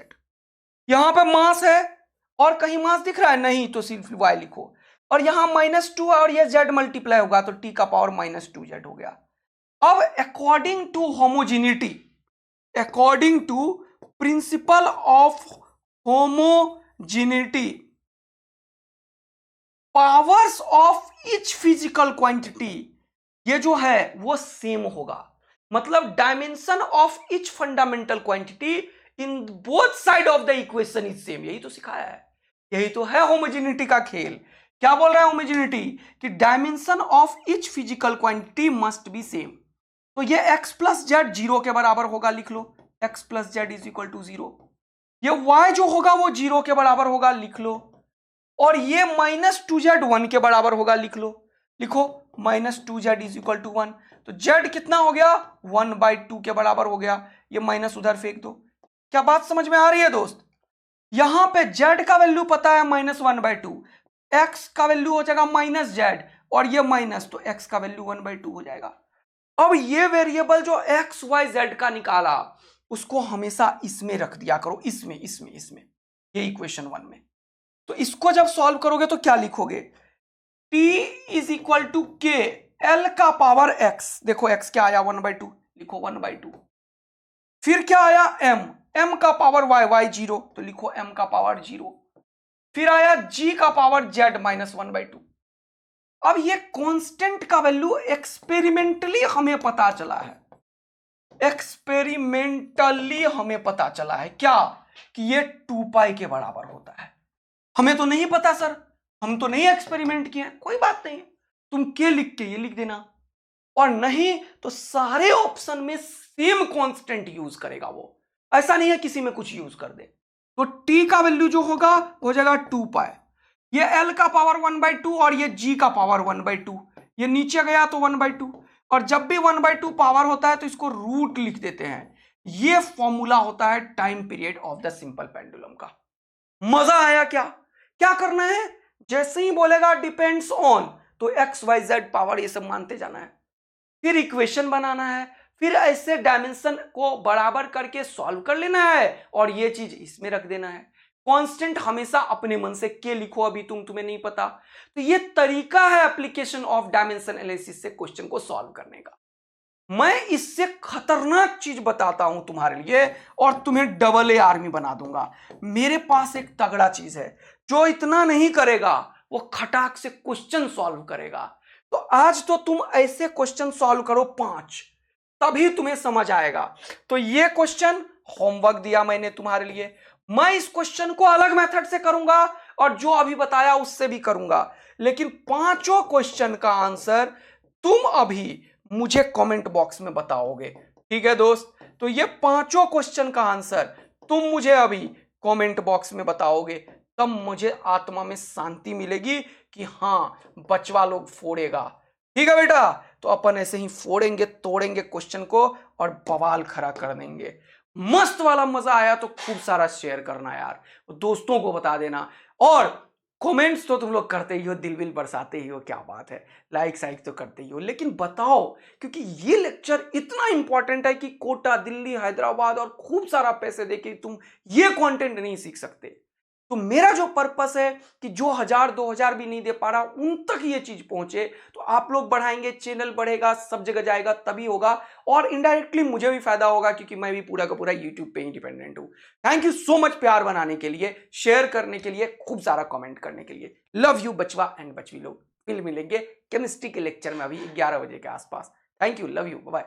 Speaker 1: यहां पे मास है, और कहीं मास दिख रहा है? नहीं, तो सिर्फ y लिखो, और यहां -2 है और ये z मल्टीप्लाई होगा तो t का पावर -2z हो गया। अब according to homogeneity, according to principle of homogeneity, powers of each physical quantity ये जो है वो सेम होगा। मतलब dimension of each fundamental quantity in both side of the equation is same. यही तो सिखाया है, यही तो है होमोजेनिटी का खेल। क्या बोल रहा है होमोजेनिटी? कि dimension of each physical quantity must be same. तो ये x प्लस जेड 0 के बराबर होगा, लिख लो x plus Z is equal to 0। ये y जो होगा वो 0 के बराबर होगा, लिख लो, और ये -2z 1 के बराबर होगा, लिख लो, लिखो -2z इज इक्वल टू 1। तो z कितना हो गया? 1/2 के बराबर हो गया। ये माइनस उधर फेंक दो। क्या बात समझ में आ रही है दोस्त? यहां पे z का वैल्यू पता है -1/2, x का वैल्यू हो जाएगा -z, और ये माइनस, तो x का वैल्यू 1/2 हो जाएगा। अब ये वेरिएबल जो x y z का निकाला उसको हमेशा इसमें रख दिया करो, इसमें ये इक्वेशन 1 में। तो इसको जब सॉल्व करोगे तो क्या लिखोगे? t is equal to k l का पावर x, देखो x क्या आया 1/2, लिखो 1/2। फिर क्या आया? m का पावर y 0, तो लिखो m का पावर 0। फिर आया g का पावर z -1/2। अब ये कांस्टेंट का वैल्यू एक्सपेरिमेंटली हमें पता चला है, एक्सपेरिमेंटली हमें पता चला है क्या? कि ये 2π के बराबर होता है। हमें तो नहीं पता सर, हम तो नहीं एक्सपेरिमेंट किए। कोई बात नहीं, तुम के लिख के ये लिख देना, और नहीं तो सारे ऑप्शन में सेम कांस्टेंट यूज करेगा वो, ऐसा नहीं है किसी में कुछ यूज कर दे। तो t का वैल्यू जो होगा हो जाएगा 2π, ये l का पावर 1/2 और ये g का पावर 1/2, ये नीचे गया तो 1/2, और जब भी 1/2 पावर होता है तो इसको रूट लिख देते हैं। ये फॉर्मूला होता है time period of the simple pendulum का। मजा आया क्या? क्या करना है? जैसे ही बोलेगा डिपेंड्स ऑन, तो x y z पावर ये सब मानते जाना है, फिर इक्वेशन बनाना है, फिर ऐसे डायमेंशन को बराबर करके सॉल्व कर लेना है, और ये चीज इसमें रख देना है। कांस्टेंट हमेशा अपने मन से के लिखो, अभी तुम्हें नहीं पता। तो ये तरीका है एप्लीकेशन ऑफ डायमेंशन एनालिसिस से क्वेश्चन को सॉल्व करने का। मैं इससे खतरनाक चीज बताता हूं तुम्हारे लिए, और तुम्हें AA आर्मी बना दूंगा। मेरे पास एक तगड़ा चीज है, जो इतना नहीं करेगा वो खटाक से क्वेश्चन सॉल्व करेगा। तो आज तो तुम ऐसे क्वेश्चन सॉल्व करो 5, तभी तुम्हें समझ आएगा। तो ये क्वेश्चन होमवर्क दिया मैंने तुम्हारे लिए, मैं इस क्वेश्चन को अलग मेथड से करूंगा और जो अभी बताया उससे भी करूंगा, लेकिन 5 क्वेश्चन का आंसर तुम अभी मुझे कमेंट बॉक्स में बताओगे। ठीक है दोस्त? तो ये 5 क्वेश्चन का आंसर तुम मुझे अभी कमेंट बॉक्स में बताओगे, तब मुझे आत्मा में शांति मिलेगी कि हाँ बचवा लोग फोड़ेगा। ठीक है बेटा? तो अपन ऐसे ही फोड़ेंगे तोड़ेंगे क्वेश्चन को और बवाल खड़ा कर देंगे। मस्त वाला मजा आया तो खूब सारा शेयर करना यार, दोस्तों को बता देना, और कमेंट्स तो तुम लोग करते ही हो, दिल विल बरसाते ही हो, क्या बात है, लाइक साइक तो करते ही हो, लेकिन बताओ, क्योंकि ये लेक्चर इतना इंपॉर्टेंट है कि कोटा, दिल्ली, हैदराबाद और खूब सारा पैसे देके तुम ये कंटेंट नहीं सीख सकते। तो मेरा जो पर्पस है कि जो 1000-2000 भी नहीं दे पा रहा उन तक ये चीज पहुंचे, तो आप लोग बढ़ाएंगे, चैनल बढ़ेगा, सब जगह जाएगा, तभी होगा। और इनडायरेक्टली मुझे भी फायदा होगा क्योंकि मैं भी पूरा का पूरा यूट्यूब पे ही डिपेंडेंट हूं। थैंक यू सो मच प्यार बनाने के लिए, शेयर करने के लिए, खूब सारा कमेंट करने के लिए। लव यू बचवा एंड बचवी लोग। फिर मिलेंगे केमिस्ट्री के लेक्चर में अभी 11 बजे के आसपास। Thank you, love you, bye.